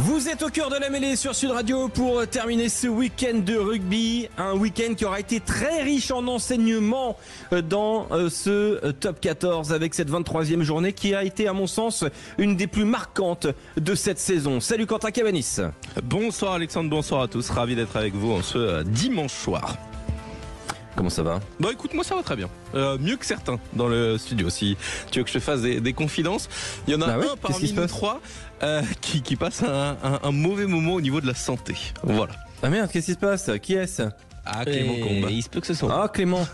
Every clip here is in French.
Vous êtes au cœur de la mêlée sur Sud Radio pour terminer ce week-end de rugby. Un week-end qui aura été très riche en enseignements dans ce top 14 avec cette 23e journée qui a été à mon sens une des plus marquantes de cette saison. Salut Quentin Cabanis. Bonsoir Alexandre, bonsoir à tous. Ravi d'être avec vous en ce dimanche soir. Comment ça va ? Bah écoute, moi ça va très bien. Mieux que certains dans le studio. Si tu veux que je te fasse des confidences, il y en a un parmi nous trois qui passe un mauvais moment au niveau de la santé. Voilà. Ah merde, qu'est-ce qui se passe ? Qui est-ce ? Ah, Clément Combe. Il se peut que ce soit. Ah, Clément.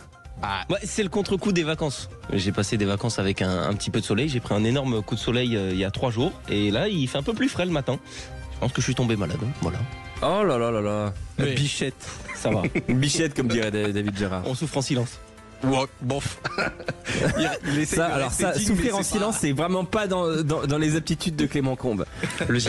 Ouais, c'est le contre-coup des vacances. J'ai passé des vacances avec un petit peu de soleil. J'ai pris un énorme coup de soleil il y a 3 jours. Et là, il fait un peu plus frais le matin. Je pense que je suis tombé malade. Voilà. Oh là là là là. Oui. Bichette. Ça va. Bichette, comme dirait David Gérard. On souffre en silence. Ouais, bof. Souffrir en silence, c'est vraiment pas dans les aptitudes de Clément Combe.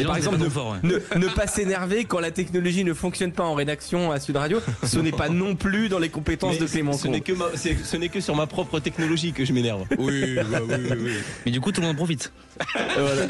Par exemple, ne pas s'énerver quand la technologie ne fonctionne pas en rédaction à Sud Radio, ce n'est pas non plus dans les compétences de Clément Combe. Ce n'est que sur ma propre technologie que je m'énerve. Oui. Mais du coup, tout le monde profite. Voilà.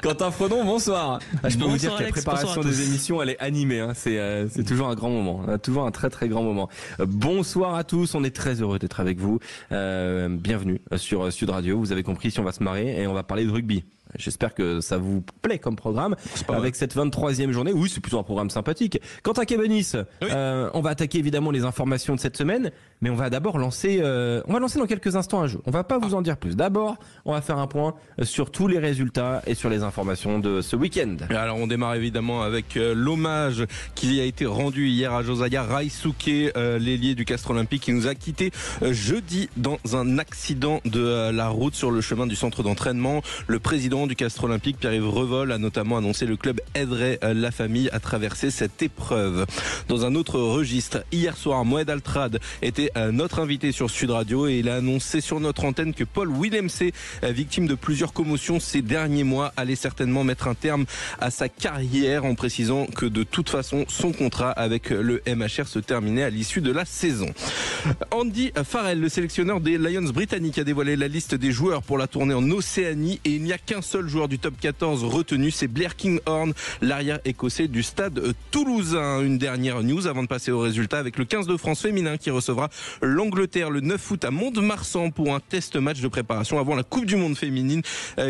Quentin Fredon, bonsoir. Je peux vous dire que la préparation des émissions, elle est animée. Hein. C'est toujours un grand moment. Toujours un très très grand moment. Bonsoir à tous. On est très heureux d'être avec vous. Bienvenue sur Sud Radio. Vous avez compris, si on va se marrer et on va parler de rugby. J'espère que ça vous plaît comme programme avec cette 23e journée. Oui, c'est plutôt un programme sympathique. Quentin Cabanis, on va attaquer évidemment les informations de cette semaine, mais on va d'abord lancer dans quelques instants un jeu. On va pas vous en dire plus. D'abord, on va faire un point sur tous les résultats et sur les informations de ce week-end. Alors on démarre évidemment avec l'hommage qui a été rendu hier à Josiah Raisuke, l'ailier du Castres Olympique, qui nous a quitté jeudi dans un accident de la route sur le chemin du centre d'entraînement. Le président du Castres Olympique, Pierre-Yves Revol, a notamment annoncé le club aiderait la famille à traverser cette épreuve. Dans un autre registre, hier soir, Moed Altrad était notre invité sur Sud Radio et il a annoncé sur notre antenne que Paul Willemse, victime de plusieurs commotions ces derniers mois, allait certainement mettre un terme à sa carrière, en précisant que de toute façon son contrat avec le MHR se terminait à l'issue de la saison. Andy Farrell, le sélectionneur des Lions britanniques, a dévoilé la liste des joueurs pour la tournée en Océanie et il n'y a qu'un seul joueur du top 14 retenu, c'est Blair Kinghorn, l'arrière écossais du Stade Toulousain. Une dernière news avant de passer aux résultats avec le 15 de France féminin qui recevra l'Angleterre le 9 août à Mont-de-Marsan pour un test match de préparation avant la Coupe du Monde féminine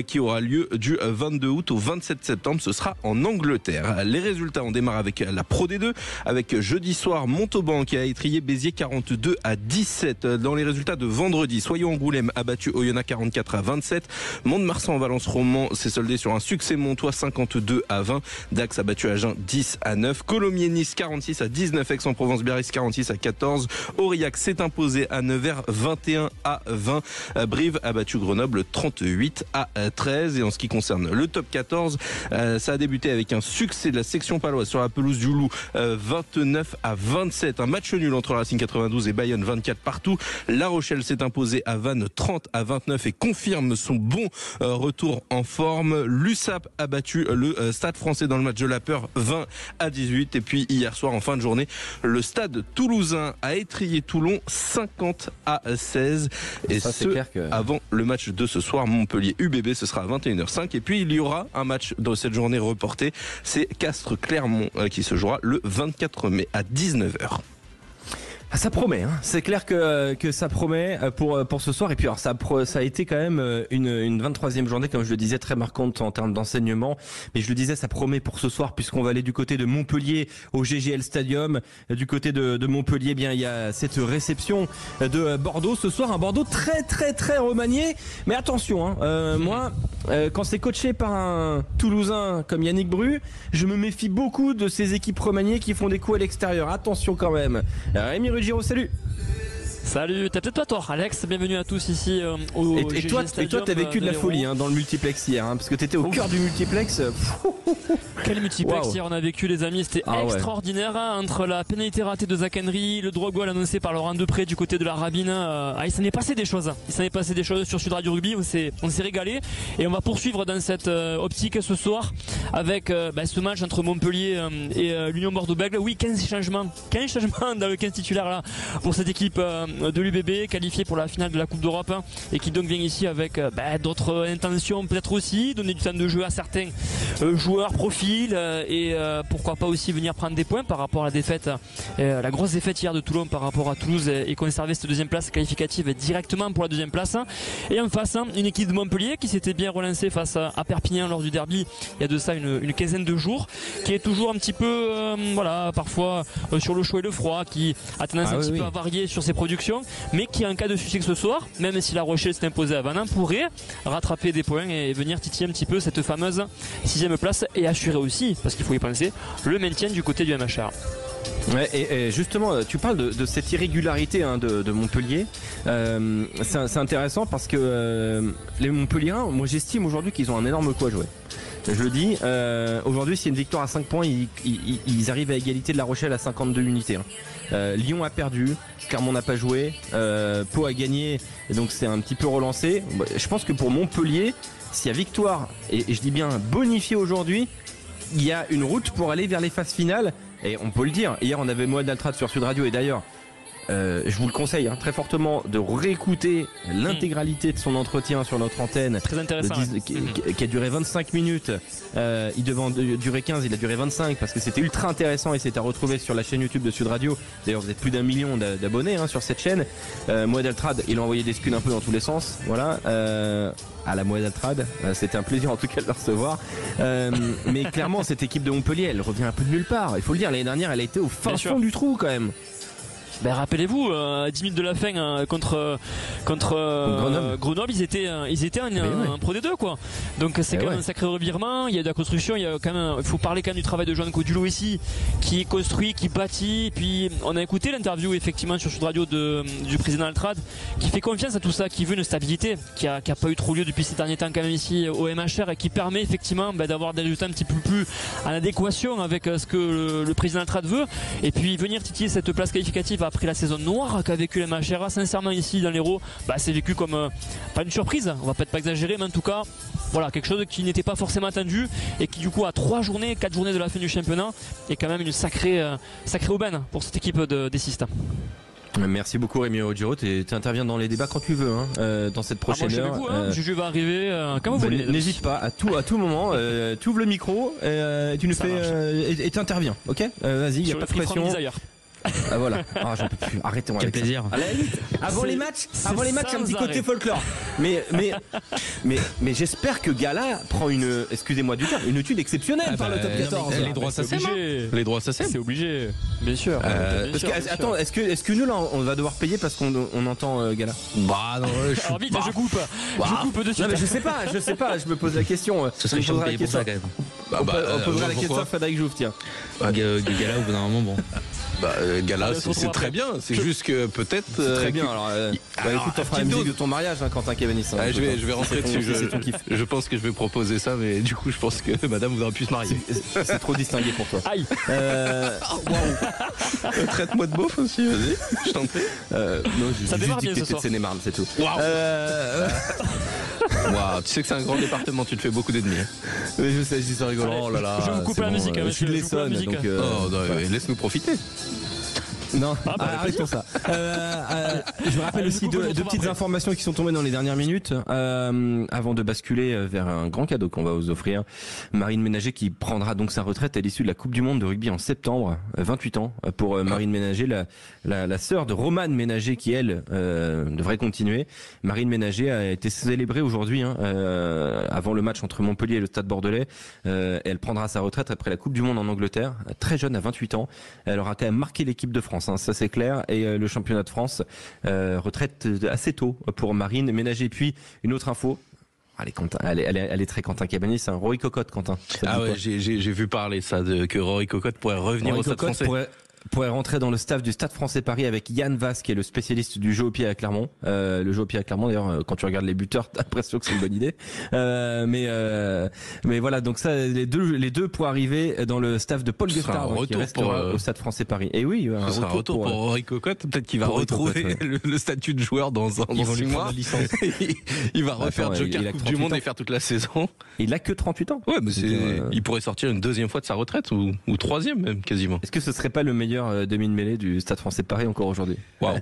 qui aura lieu du 22 août au 27 septembre. Ce sera en Angleterre. Les résultats, on démarre avec la Pro D2 avec jeudi soir Montauban qui a étrillé Béziers 42-17. Dans les résultats de vendredi, Soyons-Angoulême a battu Oyonnax 44-27. Mont-de-Marsan Valence Roman s'est soldé sur un succès montois 52-20. Dax a battu Agen 10-9. Colomiers-Nice 46-19. Aix-en-Provence Biarritz 46-14. Aurillac s'est imposé à Nevers 21-20. Brive a battu Grenoble 38-13. Et en ce qui concerne le top 14, ça a débuté avec un succès de la section paloise sur la pelouse du Loup 29-27. Un match nul entre Racing 92 et Bayonne 24 partout. La Rochelle s'est imposée à Vannes 30-29 et confirme son bon retour en forme. L'USAP a battu le Stade Français dans le match de la peur 20-18. Et puis hier soir en fin de journée, le Stade Toulousain a étrillé Toulon 50-16. Et ça, avant le match de ce soir, Montpellier UBB, ce sera à 21h05. Et puis il y aura un match dans cette journée reportée, c'est Castres-Clermont qui se jouera le 24 mai à 19h. Ah, ça promet, hein. C'est clair que ça promet pour ce soir. Et puis alors ça a été quand même une 23e journée, comme je le disais, très marquante en termes d'enseignement. Mais je le disais, ça promet pour ce soir puisqu'on va aller du côté de Montpellier au GGL Stadium. Du côté de Montpellier, bien il y a cette réception de Bordeaux ce soir, un Bordeaux très très très remanié. Mais attention, hein, moi, quand c'est coaché par un Toulousain comme Yannick Bru, je me méfie beaucoup de ces équipes remaniées qui font des coups à l'extérieur. Attention quand même. Rémi Giro, salut. Salut, t'as peut-être pas tort Alex, bienvenue à tous ici au et toi t'as vécu de la folie dans le multiplex hier, parce que t'étais au cœur du multiplex. Quel multiplex hier on a vécu les amis, c'était extraordinaire, entre la pénalité ratée de Zach Henry, le droit goal annoncé par Laurent Depré du côté de la Rabine, il s'en est passé des choses, sur Sud Radio Rugby, on s'est régalé et on va poursuivre dans cette optique ce soir avec ce match entre Montpellier et l'Union Bordeaux-Bègles. Oui, 15 changements dans le 15 titulaire là pour cette équipe de l'UBB, qualifié pour la finale de la Coupe d'Europe et qui donc vient ici avec d'autres intentions peut-être aussi, donner du temps de jeu à certains joueurs, profils et pourquoi pas aussi venir prendre des points par rapport à la défaite, la grosse défaite hier de Toulon par rapport à Toulouse et conserver cette deuxième place qualificative directement pour la deuxième place. Et en face, une équipe de Montpellier qui s'était bien relancée face à Perpignan lors du derby il y a de ça une quinzaine de jours, qui est toujours un petit peu parfois sur le chaud et le froid, qui a tendance un petit peu à varier sur ses productions, mais qui en cas de succès ce soir, même si la Rochelle s'est imposée à Vannes, pourrait rattraper des points et venir titiller un petit peu cette fameuse 6e place et assurer aussi, parce qu'il faut y penser, le maintien du côté du MHR. Ouais, et justement, tu parles de cette irrégularité de Montpellier. C'est intéressant parce que les Montpelliérains, moi j'estime aujourd'hui qu'ils ont un énorme coup à jouer. Je le dis, aujourd'hui s'il y a une victoire à 5 points, ils arrivent à égalité de La Rochelle à 52 unités. Lyon a perdu, Clermont n'a pas joué, Pau a gagné, et donc c'est un petit peu relancé. Je pense que pour Montpellier, s'il y a victoire, et je dis bien bonifié aujourd'hui, il y a une route pour aller vers les phases finales. Et on peut le dire, hier on avait Moed Altrad sur Sud Radio, et d'ailleurs je vous le conseille très fortement de réécouter l'intégralité de son entretien sur notre antenne. Très intéressant. Qui a duré 25 minutes. Il devait en durer 15, il a duré 25 parce que c'était ultra intéressant et c'est à retrouver sur la chaîne YouTube de Sud Radio. D'ailleurs vous êtes plus d'1 million d'abonnés sur cette chaîne. Moed Altrad, il a envoyé des scuds un peu dans tous les sens. Voilà. À la Moed Altrad, c'était un plaisir en tout cas de le recevoir. Mais clairement cette équipe de Montpellier, elle revient un peu de nulle part. Il faut le dire, l'année dernière elle a été au fin fond du trou quand même. Rappelez-vous, à 10 minutes de la fin contre Grenoble, ils étaient en Pro D2 quoi. Donc c'est quand même un sacré revirement. Il y a de la construction, il faut parler quand même du travail de Joan Codulot ici, qui construit, qui bâtit. Et puis on a écouté l'interview effectivement sur Sud Radio du président Altrad, qui fait confiance à tout ça, qui veut une stabilité, qui a pas eu trop lieu depuis ces derniers temps quand même ici au MHR, et qui permet effectivement d'avoir des résultats un petit peu plus en adéquation avec ce que le président Altrad veut. Et puis venir titiller cette place qualificative après la saison noire qu'a vécu le MHR, sincèrement ici dans l'Hérault, c'est vécu comme pas une surprise, on va peut-être pas exagérer, mais en tout cas voilà, quelque chose qui n'était pas forcément attendu et qui du coup à 4 journées de la fin du championnat est quand même une sacrée aubaine pour cette équipe des Sistes. Merci beaucoup Rémi Ogiro, tu interviens dans les débats quand tu veux dans cette prochaine heure. Juju va arriver quand vous voulez. N'hésite pas, à tout moment, tu ouvres le micro et tu nous fais et tu interviens, ok. Vas-y, il n'y a pas de pression. Voilà. J'en peux plus. Arrêtons. Quel plaisir. À la limite, avant les matchs, un petit côté folklore. Mais j'espère que Gala prend excusez-moi du terme, une étude exceptionnelle par le top 14. Les droits ça c'est obligé. Bien sûr. Attends, est-ce que nous là on va devoir payer parce qu'on entend Gala? Non, alors vite, je coupe. Je coupe de suite. Non, mais je sais pas, je me pose la question. Ce serait chiant de payer pour ça quand même. On posera la question à Frédéric Jouve, tiens. Gala au bout d'un moment, bon. Gala, c'est très bien. C'est juste que peut-être. C'est très bien. Alors, écoute, t'en feras la musique de ton mariage, Quentin Cabanis. Je vais rentrer dessus. Je pense que je vais proposer ça, mais du coup, je pense que madame voudra plus se marier. C'est trop distingué pour toi. Aïe. Traite-moi de beauf aussi, vas-y. Je t'en prie. Non, ça démarre bien ce soir. Seine-et-Marne, c'est tout. Waouh. Tu sais que c'est un grand département, tu te fais beaucoup d'ennemis. Mais je sais, c'est rigolo. Oh là là. Je vous coupe la musique. Je suis l'Essonne, donc. Laisse-nous profiter. Non, arrêtons ça. Je vous rappelle aussi deux petites informations qui sont tombées dans les dernières minutes avant de basculer vers un grand cadeau qu'on va vous offrir. Marine Ménager qui prendra donc sa retraite à l'issue de la Coupe du Monde de rugby en septembre, 28 ans pour Marine Ménager, la sœur de Romane Ménager qui elle devrait continuer. Marine Ménager a été célébrée aujourd'hui avant le match entre Montpellier et le Stade Bordelais. Elle prendra sa retraite après la Coupe du Monde en Angleterre, très jeune à 28 ans. Elle aura quand même marqué l'équipe de France. Ça c'est clair, et le championnat de France retraite assez tôt pour Marine Ménager. Puis une autre info, allez Quentin, elle est très Quentin Cabanis, c'est un Rory Cocotte, Quentin. J'ai vu parler ça que Rory Cocotte pourrait revenir au Stade Français. Pourrait rentrer dans le staff du Stade Français Paris avec Yann Vasse qui est le spécialiste du jeu au pied à Clermont. Le jeu au pied à Clermont, d'ailleurs, quand tu regardes les buteurs, t'as l'impression que c'est une bonne idée. Mais voilà, donc ça, les deux pour arriver dans le staff de Paul Gustave qui restera au Stade Français Paris. Et oui, un retour pour Rory Cocotte. Peut-être qu'il va retrouver le statut de joueur dans 6 mois. Il va refaire Joker Coupe du Monde et faire toute la saison. Il a que 38 ans. Ouais, mais il pourrait sortir une deuxième fois de sa retraite ou troisième même quasiment. Est-ce que ce serait pas le meilleur demi de mêlée du Stade Français Paris encore aujourd'hui? Waouh.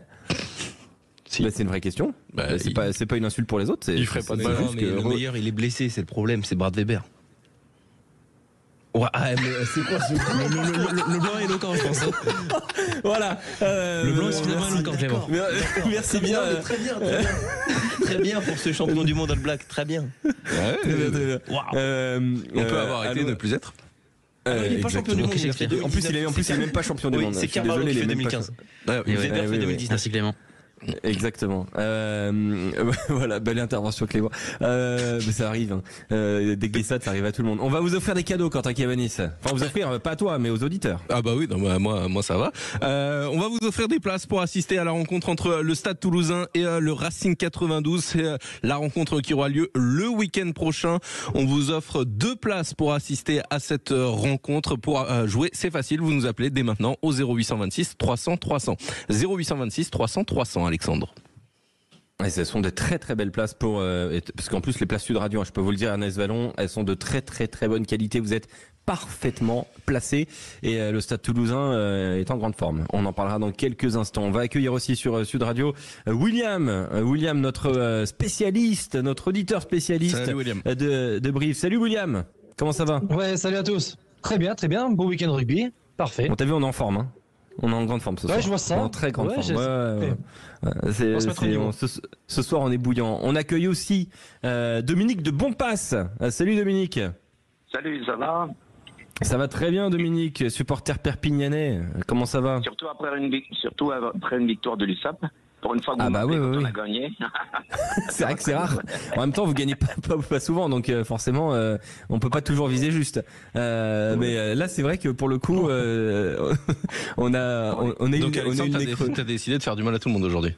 Si. Bah, c'est une vraie question. C'est pas une insulte pour les autres. Il ferait pas de mal. Mais le meilleur, il est blessé, c'est le problème, c'est Brad Weber. Ouais, mais c'est quoi ce le blanc est éloquent, je pense. Voilà. Le blanc est finalement éloquent, Clément. Merci bien. Très bien. Très bien pour ce champion du monde All Black. Très bien. Très bien. On peut avoir arrêté de ne plus être. Il n'est pas champion du monde. En plus, il est même pas champion du monde. C'est Carvalho qui fait 2015. Weber fait 2019. Merci Clément. Exactement. Voilà, belle intervention Clément. Mais ça arrive. Hein. Des glissades, ça arrive à tout le monde. On va vous offrir des cadeaux, Quentin Cabanis. Enfin, vous offrir, pas à toi, mais aux auditeurs. Ah bah oui, non, moi ça va. On va vous offrir des places pour assister à la rencontre entre le Stade Toulousain et le Racing 92. C'est la rencontre qui aura lieu le week-end prochain. On vous offre 2 places pour assister à cette rencontre. Pour jouer, c'est facile. Vous nous appelez dès maintenant au 0826 300 300. 0826 300 300. Alexandre. Et ce sont de très très belles places pour parce qu'en plus les places Sud Radio, je peux vous le dire, Ernest Vallon, elles sont de très très très bonne qualité. Vous êtes parfaitement placés et le Stade Toulousain est en grande forme. On en parlera dans quelques instants. On va accueillir aussi sur Sud Radio William, notre spécialiste, notre auditeur spécialiste de Brive. Salut William, comment ça va? Ouais, salut à tous. Très bien. Beau week-end rugby, parfait. Bon, t'as vu, on est en forme. Hein. On est en grande forme ce soir. Ouais, je vois ça. En très grande forme. Ce soir, on est bouillant. On accueille aussi Dominique de Bonpasse. Salut Dominique. Salut, ça va? Ça va très bien Dominique, supporter perpignanais. Comment ça va? Surtout après une victoire de l'USAP. Pour une fois que on a gagné. C'est vrai que c'est rare. En même temps, vous gagnez pas souvent, donc forcément, on peut pas toujours viser juste. Mais là, c'est vrai que pour le coup, on a t'as décidé de faire du mal à tout le monde aujourd'hui.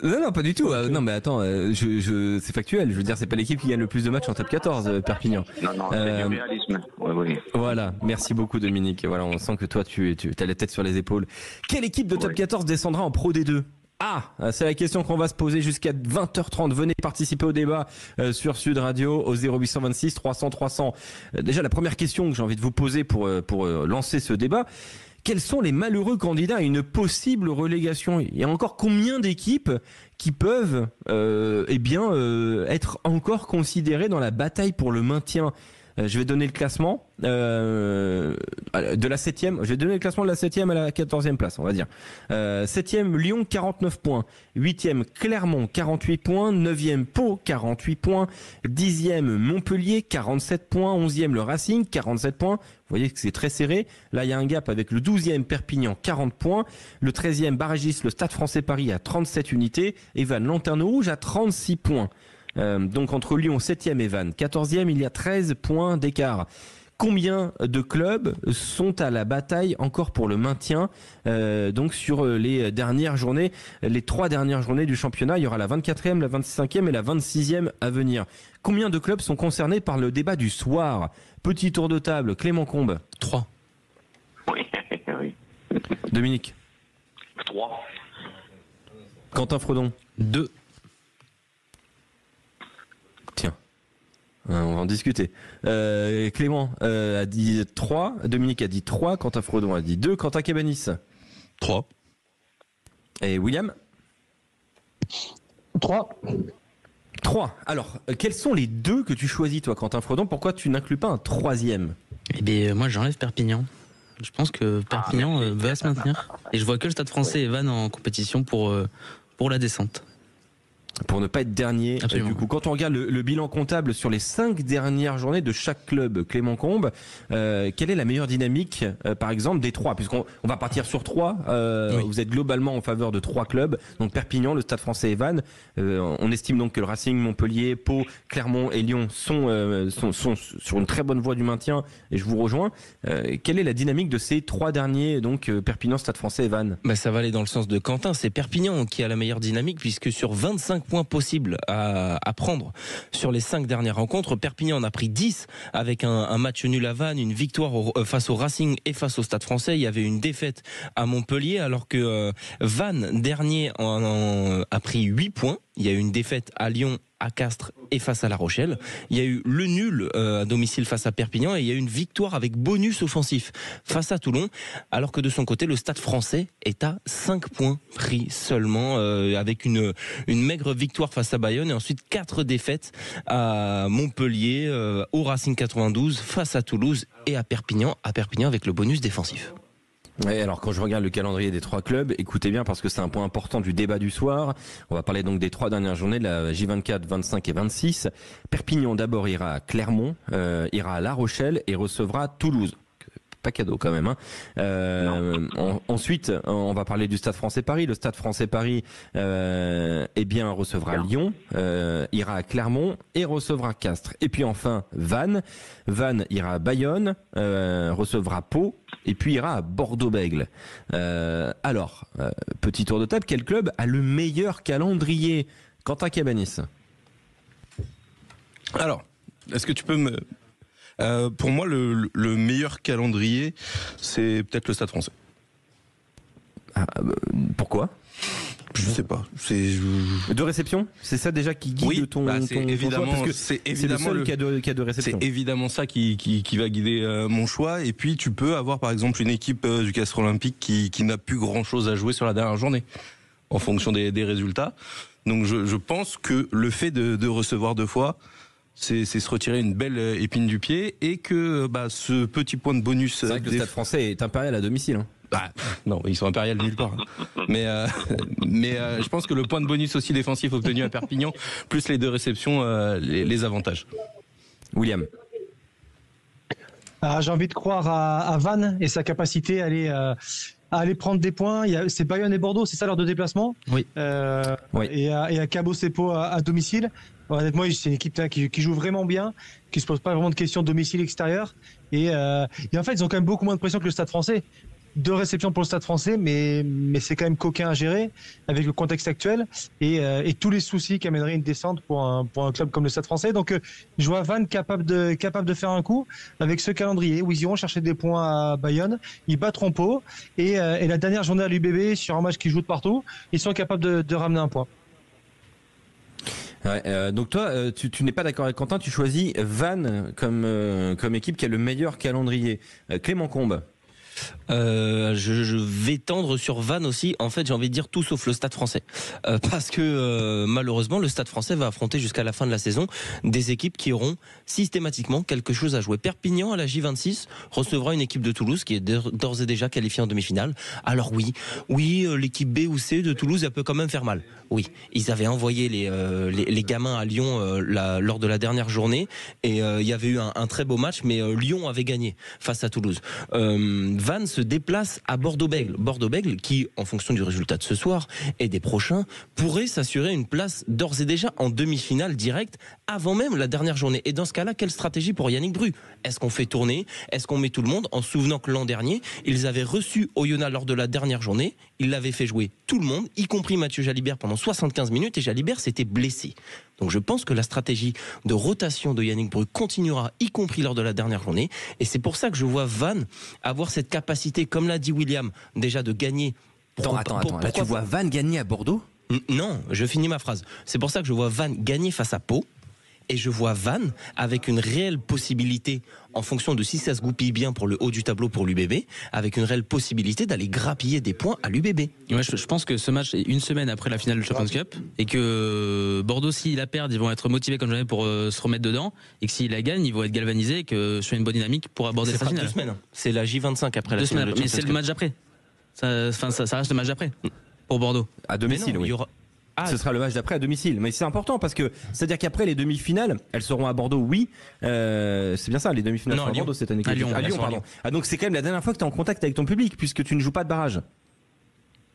Non, pas du tout. Non, mais attends, c'est factuel. Je veux dire, c'est pas l'équipe qui gagne le plus de matchs en top 14, Perpignan. Non, c'est du réalisme. Oui. Voilà, merci beaucoup Dominique. Voilà, on sent que toi, tu as la tête sur les épaules. Quelle équipe de top 14 descendra en Pro D2? C'est la question qu'on va se poser jusqu'à 20h30. Venez participer au débat sur Sud Radio au 0826 300 300. Déjà, la première question que j'ai envie de vous poser pour lancer ce débat, quels sont les malheureux candidats à une possible relégation? Il y a encore combien d'équipes qui peuvent être encore considérées dans la bataille pour le maintien? Je vais donner le classement de la 7e. Je vais donner le classement de la 7e à la 14e place, on va dire. 7e, Lyon, 49 points. 8e, Clermont, 48 points. 9e, Pau, 48 points. 10e, Montpellier, 47 points. 11e, le Racing, 47 points. Vous voyez que c'est très serré. Là, il y a un gap avec le 12e, Perpignan, 40 points. Le 13e, barragiste, le Stade Français Paris, à 37 unités. Et Vannes, Lanterne Rouge, à 36 points. Donc entre Lyon 7e et Vannes 14e, il y a 13 points d'écart. Combien de clubs sont à la bataille encore pour le maintien donc sur les dernières journées, les 3 dernières journées du championnat? Il y aura la 24e, la 25e et la 26e à venir. Combien de clubs sont concernés par le débat du soir? Petit tour de table, Clément Combe. 3. Oui. Dominique. 3. Quentin Fredon. 2. Tiens, on va en discuter. Clément a dit 3, Dominique a dit 3, Quentin Fredon a dit 2, Quentin Cabanis 3. Et William 3. 3. Alors, quels sont les 2 que tu choisis toi, Quentin Fredon? Pourquoi tu n'inclus pas un 3e? Eh bien, moi j'enlève Perpignan. Je pense que Perpignan va se maintenir. Et je vois que le Stade Français et Vannes en compétition pour la descente. Pour ne pas être dernier. Du coup, quand on regarde le bilan comptable sur les 5 dernières journées de chaque club, Clément Combe, quelle est la meilleure dynamique, par exemple, des 3? Puisqu'on va partir sur 3. Oui. Vous êtes globalement en faveur de 3 clubs. Donc Perpignan, le Stade Français et Vannes. On estime donc que le Racing, Montpellier, Pau, Clermont et Lyon sont sur une très bonne voie du maintien. Et je vous rejoins. Quelle est la dynamique de ces 3 derniers, donc Perpignan, Stade Français et Vannes? Ça va aller dans le sens de Quentin. C'est Perpignan qui a la meilleure dynamique puisque sur 25 points possibles à prendre sur les 5 dernières rencontres, Perpignan en a pris 10 avec un match nul à Vannes, une victoire face au Racing et face au Stade Français. Il y avait une défaite à Montpellier alors que Vannes dernier a pris 8 points. Il y a eu une défaite à Lyon, à Castres et face à La Rochelle. Il y a eu le nul à domicile face à Perpignan et il y a eu une victoire avec bonus offensif face à Toulon, alors que de son côté, le Stade Français est à 5 points pris seulement, avec une maigre victoire face à Bayonne et ensuite 4 défaites à Montpellier, au Racing 92, face à Toulouse et à Perpignan avec le bonus défensif. Ouais, alors quand je regarde le calendrier des 3 clubs, écoutez bien parce que c'est un point important du débat du soir. On va parler donc des 3 dernières journées, de la J24, 25 et 26. Perpignan d'abord ira à Clermont, ira à La Rochelle et recevra Toulouse. Pas cadeau quand même. Ensuite, on va parler du Stade Français Paris. Le Stade Français Paris, recevra Lyon, ira à Clermont et recevra Castres. Et puis enfin Vannes ira à Bayonne, recevra Pau et puis ira à Bordeaux-Bègles. Petit tour de table, quel club a le meilleur calendrier? Quentin Cabanis. Alors, est-ce que tu peux me... pour moi, le meilleur calendrier, c'est peut-être le Stade Français. Pourquoi? Je sais pas. De réception, c'est ça déjà qui guide ton évidemment, choix, parce que c'est le seul qui a de réception. C'est évidemment ça qui va guider mon choix. Et puis tu peux avoir par exemple une équipe du Castres Olympique qui n'a plus grand chose à jouer sur la dernière journée, en fonction des résultats. Donc je pense que le fait de recevoir 2 fois, c'est se retirer une belle épine du pied, et que ce petit point de bonus. C'est vrai que le Stade Français est impérial à domicile. Hein. Non, ils sont impériales nulle part. Mais je pense que le point de bonus aussi défensif obtenu à Perpignan, plus les 2 réceptions, les avantages. William. J'ai envie de croire à Vannes et sa capacité à aller prendre des points. C'est Bayonne et Bordeaux, c'est ça leur 2 déplacements? Oui. Oui. Et à Cabo Cepo à domicile. Honnêtement, c'est une équipe qui joue vraiment bien, qui se pose pas vraiment de questions domicile-extérieur. Et en fait, ils ont quand même beaucoup moins de pression que le Stade Français. 2 réceptions pour le Stade Français, mais c'est quand même coquin à gérer avec le contexte actuel et tous les soucis qu'amènerait une descente pour un club comme le Stade Français. Donc, je vois Vannes capable de faire un coup avec ce calendrier où ils iront chercher des points à Bayonne, ils battront Pau et la dernière journée à l'UBB sur un match qui joue de partout, ils sont capables de ramener un point. Ouais, donc toi, tu n'es pas d'accord avec Quentin, tu choisis Vannes comme équipe qui a le meilleur calendrier. Clément Combes. Je vais tendre sur Vannes aussi. En fait, j'ai envie de dire tout sauf le Stade Français, parce que malheureusement, le Stade Français va affronter jusqu'à la fin de la saison des équipes qui auront systématiquement quelque chose à jouer. Perpignan à la J26 recevra une équipe de Toulouse qui est d'ores et déjà qualifiée en demi-finale. Alors oui, l'équipe B ou C de Toulouse, elle peut quand même faire mal. Oui, ils avaient envoyé les gamins à Lyon lors de la dernière journée, et il y avait eu un très beau match, mais Lyon avait gagné face à Toulouse. Vannes se déplace à Bordeaux-Bègles. Bordeaux-Bègles qui, en fonction du résultat de ce soir et des prochains, pourrait s'assurer une place d'ores et déjà en demi-finale directe avant même la dernière journée. Et dans ce cas-là, quelle stratégie pour Yannick Bru? Est-ce qu'on fait tourner? Est-ce qu'on met tout le monde? En se souvenant que l'an dernier, ils avaient reçu Oyonnax lors de la dernière journée. Ils l'avaient fait jouer tout le monde, y compris Mathieu Jalibert pendant 75 minutes, et Jalibert s'était blessé. Donc je pense que la stratégie de rotation de Yannick Bru continuera, y compris lors de la dernière journée. Et c'est pour ça que je vois Vannes avoir cette capacité, comme l'a dit William, déjà de gagner. Attends. Là, tu vois Vannes gagner à Bordeaux? Non, je finis ma phrase. C'est pour ça que je vois Vannes gagner face à Pau. Et je vois Vannes avec une réelle possibilité, en fonction de si ça se goupille bien pour le haut du tableau pour l'UBB, avec une réelle possibilité d'aller grappiller des points à l'UBB. Ouais, je pense que ce match est une semaine après la finale du Champions Cup, et que Bordeaux, s'ils la perdent, ils vont être motivés comme jamais pour se remettre dedans, et que s'ils la gagnent, ils vont être galvanisés, et que sur une bonne dynamique pour aborder cette finale. 2 semaines. C'est la J25 après la finale. Mais c'est le match d'après. Ça reste le match d'après pour Bordeaux. À domicile, oui. Ce sera le match d'après à domicile. Mais c'est important parce que c'est-à-dire qu'après les demi-finales, elles seront à Bordeaux, oui. C'est bien ça, les demi-finales sont à Bordeaux cette année. À Lyon, pardon. Donc c'est quand même la dernière fois que tu es en contact avec ton public puisque tu ne joues pas de barrage.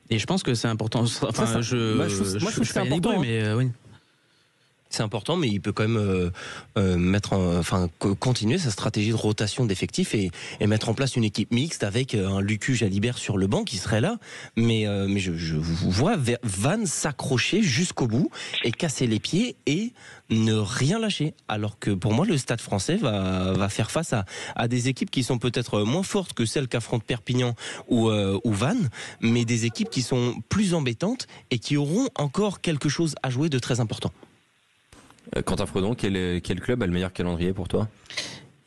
Et je pense que c'est important. Enfin, moi, je trouve que c'est important. Mais oui. C'est important, mais il peut quand même continuer sa stratégie de rotation d'effectifs et mettre en place une équipe mixte avec un Lucu Jalibert sur le banc qui serait là. Mais je vois Vannes s'accrocher jusqu'au bout et casser les pieds et ne rien lâcher. Alors que pour moi, le Stade Français va faire face à des équipes qui sont peut-être moins fortes que celles qu'affrontent Perpignan ou Vannes, mais des équipes qui sont plus embêtantes et qui auront encore quelque chose à jouer de très important. Quentin Fredon, quel club a le meilleur calendrier pour toi?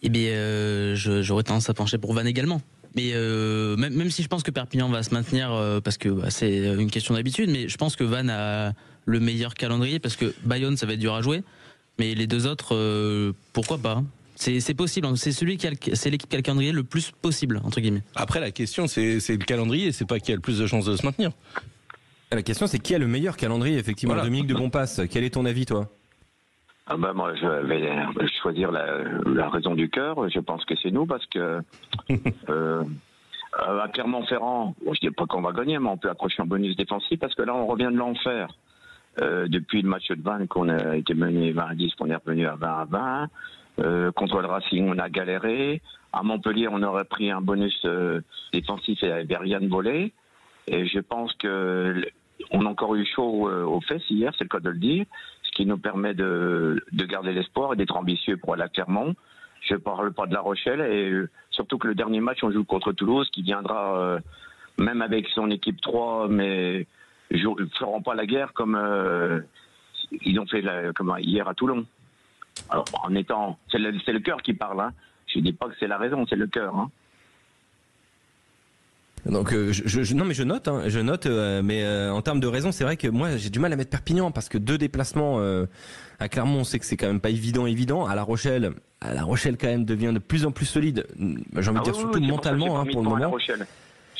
Eh bien, j'aurais tendance à pencher pour Vannes également. Mais même si je pense que Perpignan va se maintenir, parce que c'est une question d'habitude, mais je pense que Vannes a le meilleur calendrier, parce que Bayonne, ça va être dur à jouer, mais les deux autres, pourquoi pas? C'est possible, c'est l'équipe qui a le calendrier le plus possible, entre guillemets. Après, la question, c'est le calendrier, c'est pas qui a le plus de chances de se maintenir. La question, c'est qui a le meilleur calendrier, effectivement. Voilà. Dominique de Bonpasse, quel est ton avis, toi? Moi, je vais choisir la raison du cœur. Je pense que c'est nous, parce que à Clermont-Ferrand, je ne dis pas qu'on va gagner, mais on peut accrocher un bonus défensif, parce que là, on revient de l'enfer. Depuis le match de Vannes, qu'on a été mené 20-10, qu'on est revenu à 20-20. Contre le Racing, on a galéré. À Montpellier, on aurait pris un bonus défensif et il n'y avait rien de volé. Et je pense que on a encore eu chaud aux fesses hier, c'est le cas de le dire, ce qui nous permet de garder l'espoir et d'être ambitieux pour aller à Clermont. Je ne parle pas de La Rochelle, et surtout que le dernier match, on joue contre Toulouse, qui viendra, même avec son équipe 3, mais ils ne feront pas la guerre comme ils ont fait hier à Toulon. Alors, c'est le cœur qui parle, hein. Je ne dis pas que c'est la raison, c'est le cœur, hein. Donc non, mais je note, mais en termes de raison, c'est vrai que moi j'ai du mal à mettre Perpignan, parce que 2 déplacements à Clermont, on sait que c'est quand même pas évident. À La Rochelle quand même devient de plus en plus solide. J'ai envie de dire surtout mentalement, pour le moment.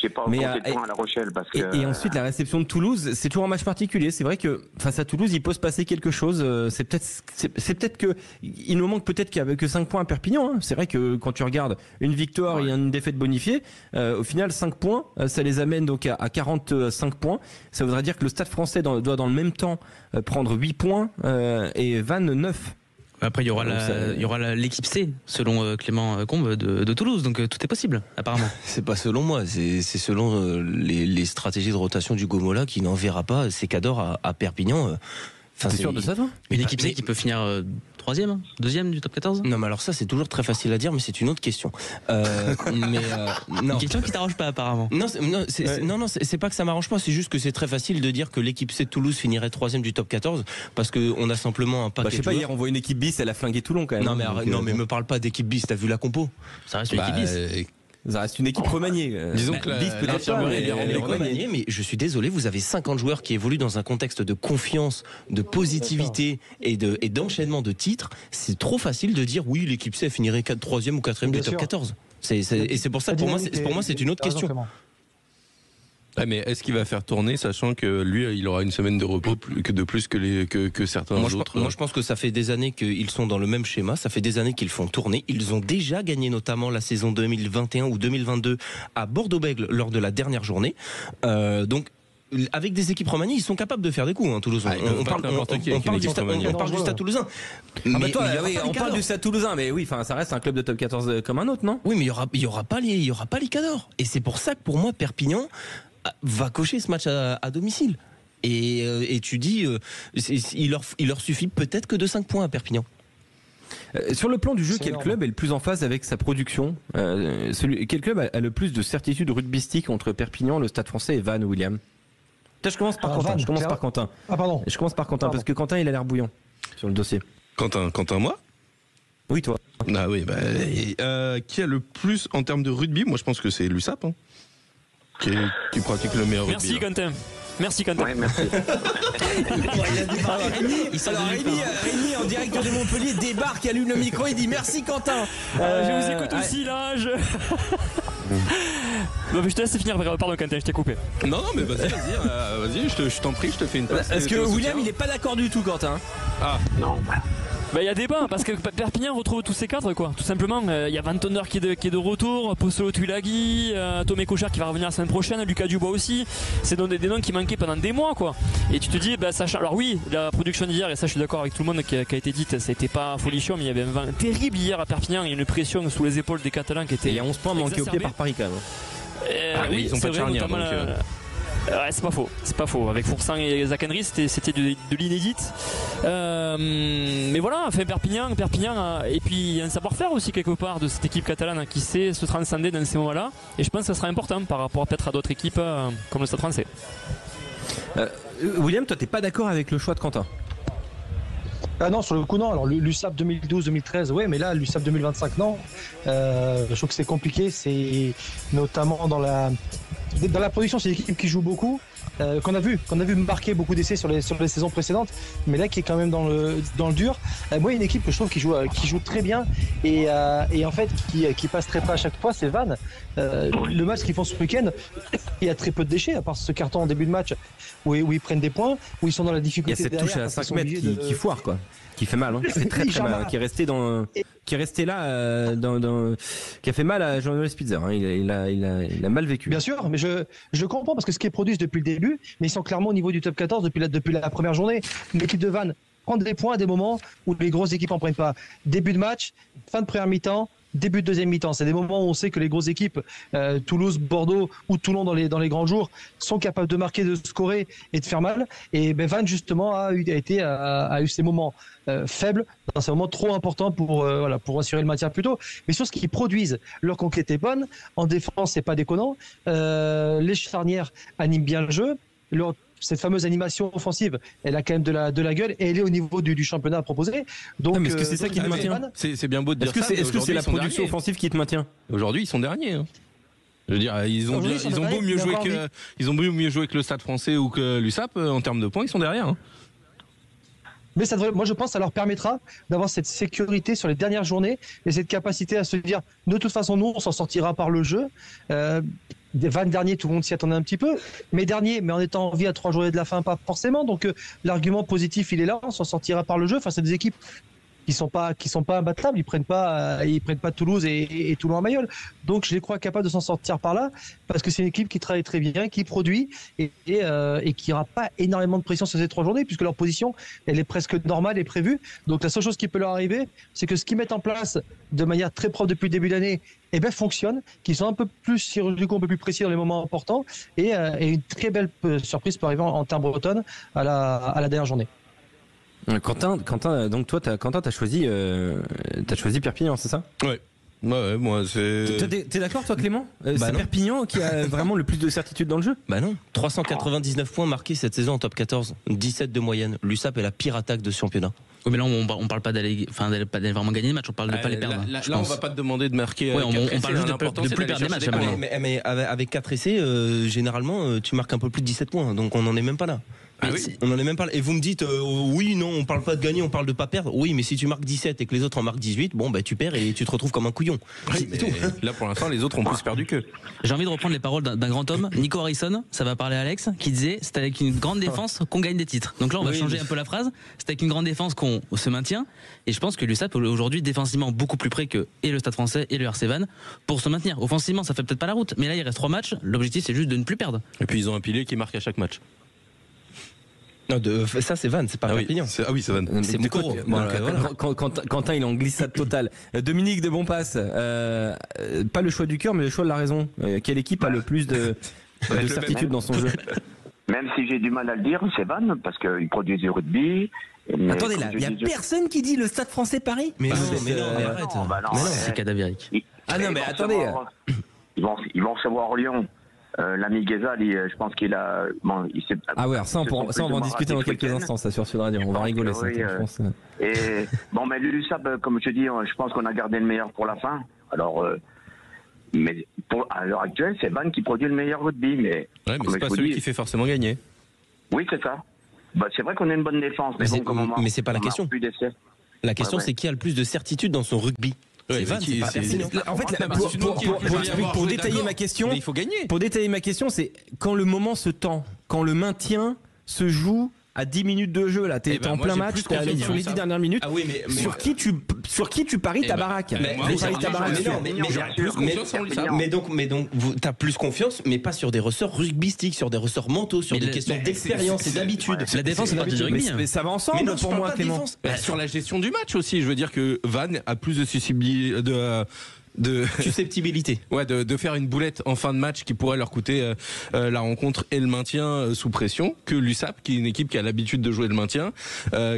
J'ai pas compté de points à La Rochelle, parce que... Et ensuite, la réception de Toulouse, c'est toujours un match particulier. C'est vrai que face à Toulouse, il peut se passer quelque chose. C'est peut-être que il nous manque peut-être qu'il y avait que 5 points à Perpignan, hein. C'est vrai que quand tu regardes une victoire et une défaite bonifiée, au final 5 points, ça les amène donc à 45 points. Ça voudrait dire que le Stade Français doit dans le même temps prendre 8 points et Vannes 9. Après, il y aura l'équipe C, selon Clément Combe de Toulouse, donc tout est possible, apparemment. C'est pas selon moi, c'est selon les stratégies de rotation du Gomola, qui n'enverra pas ses cadors à Perpignan. T'es sûr de ça, toi? Une équipe C qui peut finir 3e, 2e du top 14? Non, mais alors ça, c'est toujours très facile à dire, mais c'est une autre question. Non. Une question qui t'arrange pas, apparemment. Non, c'est pas que ça m'arrange pas, c'est juste que c'est très facile de dire que l'équipe C de Toulouse finirait 3e du top 14, parce qu'on a simplement un paquet je sais pas, hier on voit une équipe bis, elle a flingué Toulon quand même. Non, mais me parle pas d'équipe bis, t'as vu la compo? Ça reste une équipe bis. Ça reste une équipe remaniée. Disons que bis peut-être pas, remaniée, mais je suis désolé, vous avez 50 joueurs qui évoluent dans un contexte de confiance, de positivité et d'enchaînement de titres. C'est trop facile de dire oui, l'équipe C finirait 3e ou 4e du top 14. Et c'est pour ça que pour moi c'est une autre question. Mais est-ce qu'il va faire tourner, sachant que lui, il aura une semaine de repos de plus que certains autres? Moi, je pense que ça fait des années qu'ils sont dans le même schéma. Ça fait des années qu'ils font tourner. Ils ont déjà gagné notamment la saison 2021 ou 2022 à Bordeaux-Bègles lors de la dernière journée. Donc, avec des équipes remaniées, ils sont capables de faire des coups, hein, Toulouse. On parle du Stade Toulousain. On parle du Stade Toulousain, mais oui, ça reste un club de top 14 comme un autre, non? Oui, mais il y aura pas les cadors. Et c'est pour ça que pour moi, Perpignan va cocher ce match à domicile. Et tu dis, il leur suffit peut-être que de 5 points à Perpignan. Sur le plan du jeu, quel club est le plus en phase avec sa production? Quel club a le plus de certitude rugbystique entre Perpignan, le Stade Français et Vannes, William? Je commence par Quentin. Ah, pardon. Je commence par Quentin, parce que Quentin, il a l'air bouillant sur le dossier. Quentin, moi? Oui, toi. Ah oui, qui a le plus en termes de rugby? Moi, je pense que c'est l'USAP, hein, qui pratique le meilleur rugby. Merci Quentin. Ouais, merci. Rémi, en direct de Montpellier, débarque, allume le micro, il dit merci Quentin. Je vous écoute aussi là. Bon, je te laisse finir. Pardon Quentin, je t'ai coupé. Non, mais vas-y, je t'en prie, je te fais une place. Est-ce que William, il est pas d'accord du tout, Quentin? Ah non. Il y a débat, parce que Perpignan retrouve tous ces cadres, quoi. Tout simplement, il y a Van Tonner qui est de retour, Possolo Tuilagi, Tomé Cochard qui va revenir la semaine prochaine, Lucas Dubois aussi. C'est des noms qui manquaient pendant des mois, quoi. Et tu te dis, alors oui, la production d'hier, et ça je suis d'accord avec tout le monde qui a été dite, ça n'était pas folichon, mais il y avait un vent terrible hier à Perpignan, il y a une pression sous les épaules des Catalans qui était. Et il y a 11 points manqués au pied par Paris quand même. Oui, ils ont pas de charnière, donc. C'est pas faux. Avec Foursan et Zakenri, c'était de l'inédite. Mais voilà, Perpignan, et puis il y a un savoir-faire aussi quelque part de cette équipe catalane qui sait se transcender dans ces moments-là. Et je pense que ça sera important par rapport peut-être à d'autres équipes comme le Stade Français. William, toi, t'es pas d'accord avec le choix de Quentin? Ah non, sur le coup, non. Alors, l'USAP 2012-2013, oui, mais là, l'USAP 2025, non. Je trouve que c'est compliqué. C'est notamment dans la production, c'est une équipe qui joue beaucoup. Qu'on a vu marquer beaucoup d'essais sur les saisons précédentes, mais là qui est quand même dans le dur. Moi, une équipe que je trouve qui joue très bien et en fait qui passe très pas à chaque fois, c'est Vannes. Le match qu'ils font ce week-end, il y a très peu de déchets, à part ce carton en début de match où ils prennent des points, où ils sont dans la difficulté. Il y a cette touche à 5 mètres qui foire, quoi. Qui fait mal, hein. C'est très mal, qui est resté là, qui a fait mal à Jean-Noël Spitzer, hein. Il a mal vécu. Bien sûr, mais je comprends parce que ce qui est produit depuis le début, mais ils sont clairement au niveau du top 14 depuis la première journée. L'équipe de Vannes prend des points à des moments où les grosses équipes en prennent pas. Début de match, fin de première mi-temps, début de deuxième mi-temps. C'est des moments où on sait que les grosses équipes, Toulouse, Bordeaux ou Toulon dans les grands jours, sont capables de marquer, de scorer et de faire mal. Et Vannes justement a eu ces moments faibles, dans ces moments trop importants pour assurer le maintien plus tôt. Mais sur ce qu'ils produisent, leur conquête est bonne. En défense, c'est pas déconnant. Les charnières animent bien le jeu. Cette fameuse animation offensive, elle a quand même de la gueule et elle est au niveau du championnat à proposer. Donc, mais est-ce que c'est ça qui te maintient ? C'est bien beau de dire ça. Est-ce que c'est la production offensive qui te maintient ? Aujourd'hui, ils sont derniers. Hein. Je veux dire, ils ont beau mieux jouer que le Stade Français ou que l'USAP en termes de points, ils sont derrière. Hein. Mais moi je pense que ça leur permettra d'avoir cette sécurité sur les dernières journées et cette capacité à se dire de toute façon nous on s'en sortira par le jeu. Vannes dernier, tout le monde s'y attendait un petit peu, mais en étant en vie à 3 journées de la fin, pas forcément. Donc l'argument positif il est là, on s'en sortira par le jeu. Enfin c'est des équipes qui sont pas imbattables, ils prennent pas Toulouse et Toulon à Mayol. Donc je les crois capables de s'en sortir par là parce que c'est une équipe qui travaille très bien, qui produit et qui n'aura pas énormément de pression sur ces 3 journées puisque leur position elle est presque normale et prévue. Donc la seule chose qui peut leur arriver, c'est que ce qu'ils mettent en place de manière très propre depuis le début d'année, fonctionne, qu'ils sont un peu plus chirurgicaux, un peu plus précis dans les moments importants et une très belle surprise peut arriver en terre bretonne à la dernière journée. Quentin, donc toi, t'as choisi Perpignan, c'est ça ? Ouais, moi c'est. T'es d'accord, toi, Clément ? C'est non. Perpignan qui a vraiment le plus de certitude dans le jeu ? Bah non. 399 points marqués cette saison en top 14, 17 de moyenne. L'USAP est la pire attaque de ce championnat. Oui, mais là, on parle pas d'aller vraiment gagner le match, on parle de pas les perdre. Là, on va pas te demander de marquer. Ouais, on parle juste de plus perdre des matchs. Mais avec 4 essais, généralement, tu marques un peu plus de 17 points, donc on n'en est même pas là. Ah oui. On en est même pas là. Et vous me dites oui, non, on parle pas de gagner, on parle de pas perdre. Oui, mais si tu marques 17 et que les autres en marquent 18, bon bah tu perds et tu te retrouves comme un couillon. Oui, mais là pour l'instant les autres ont plus perdu qu'eux. J'ai envie de reprendre les paroles d'un grand homme, Nico Harrison, ça va parler à Alex, qui disait c'est avec une grande défense qu'on gagne des titres. Donc là on va changer un peu la phrase. C'est avec une grande défense qu'on se maintient. Et je pense que l'USAP aujourd'hui défensivement beaucoup plus près que et le Stade Français et le RC Vannes pour se maintenir. Offensivement ça fait peut-être pas la route, mais là il reste 3 matchs. L'objectif c'est juste de ne plus perdre. Et puis ils ont un pilier qui marque à chaque match. Non, ça c'est Vannes, c'est pas Perpignan. Ah oui, c'est Vannes. C'est Moukoro. Quentin, il est en glissade totale. Dominique de Bonpass, pas le choix du cœur, mais le choix de la raison. Quelle équipe a le plus de certitude dans son jeu ? Même si j'ai du mal à le dire, c'est Vannes, parce qu'ils produisent du rugby. Attendez, là, il n'y a personne qui dit le Stade Français Paris ? Mais arrête. Non, c'est cadavérique. Ah non, mais attendez. Ils vont recevoir Lyon. L'ami Ghezal, je pense qu'il a. Bon, ah ouais, ça on va en discuter dans quelques instants, ça sur Sud Radio. On va rigoler ça. Je pense. Et bon, mais l'USAP, comme je te dis, je pense qu'on a gardé le meilleur pour la fin. Alors, mais à l'heure actuelle, c'est Vannes qui produit le meilleur rugby. Mais c'est pas celui qui fait forcément gagner. Oui, c'est ça. Bah, c'est vrai qu'on a une bonne défense, mais c'est pas la question. La question, c'est qui a le plus de certitude dans son rugby ? C'est Vannes, c'est pas Perpignan. En fait, pour détailler ma question, il faut gagner. Pour détailler ma question, c'est quand le moment se tend, quand le maintien se joue à 10 minutes de jeu, là, t'es en plein match, t'es allé sur les 10 dernières minutes. Ah oui, mais sur qui tu paries ta baraque ? Mais donc, t'as plus confiance, mais pas sur des ressorts rugbystiques, sur des ressorts mentaux, sur des questions d'expérience et d'habitude. La défense, c'est partie du rugby. Mais ça va ensemble pour moi, Clément. Sur la gestion du match aussi, je veux dire que Vannes a plus de susceptibilité. Ouais, de faire une boulette en fin de match qui pourrait leur coûter la rencontre et le maintien sous pression que l'USAP, qui est une équipe qui a l'habitude de jouer le maintien,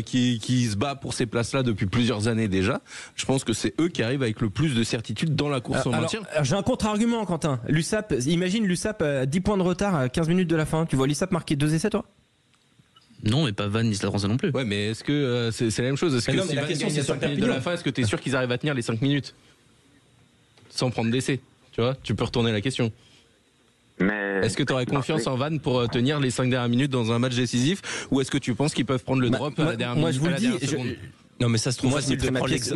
qui se bat pour ces places-là depuis plusieurs années déjà. Je pense que c'est eux qui arrivent avec le plus de certitude dans la course au maintien. Alors, j'ai un contre-argument, Quentin. L'USAP, imagine l'USAP à 10 points de retard à 15 minutes de la fin. Tu vois l'USAP marquer 2 essais, toi ? Non, mais pas Vannes ni Stade Français non plus. Ouais, mais est-ce que c'est la même chose? Est-ce que non, si mais la Vannes question, gagne c'est à sur 5 minutes de Perpignan. la fin, est-ce que t'es sûr qu'ils arrivent à tenir les 5 minutes sans prendre d'essai? Tu vois, tu peux retourner la question. Mais Est-ce que tu aurais confiance en Vannes pour tenir les 5 dernières minutes dans un match décisif, ou est-ce que tu penses qu'ils peuvent prendre le drop à la dernière minute? Moi, je vous le dis. Non, mais ça se trouve, Moi, je mettrais ma pied sur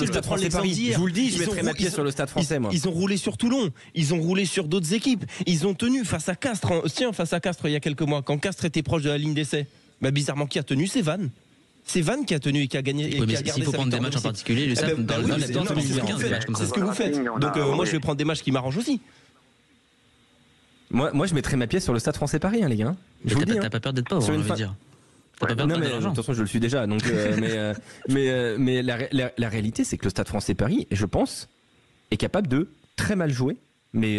le Stade Français Paris. Je vous le dis, je mettrais ma pied sur le Stade Français, moi. Ils ont roulé sur Toulon, ils ont roulé sur d'autres équipes, ils ont tenu face à Castres. Face à Castres il y a quelques mois, quand Castres était proche de la ligne d'essai. Bah, bizarrement, qui a tenu? C'est Vannes. C'est Vannes qui a tenu et qui a gagné. Oui, mais s'il faut prendre des matchs en particulier, c'est ce que vous faites. Donc moi, je vais prendre des matchs qui m'arrangent aussi. Moi, je mettrais ma pièce sur le Stade Français Paris, les gars. Je vous le dis. T'as pas peur d'être pauvre, Sur une on veut fin- dire. T'as pas peur de Non, perdre mais de de l'argent. toute façon, je le suis déjà. Donc, mais la réalité, c'est que le Stade Français Paris, je pense, est capable de très mal jouer, mais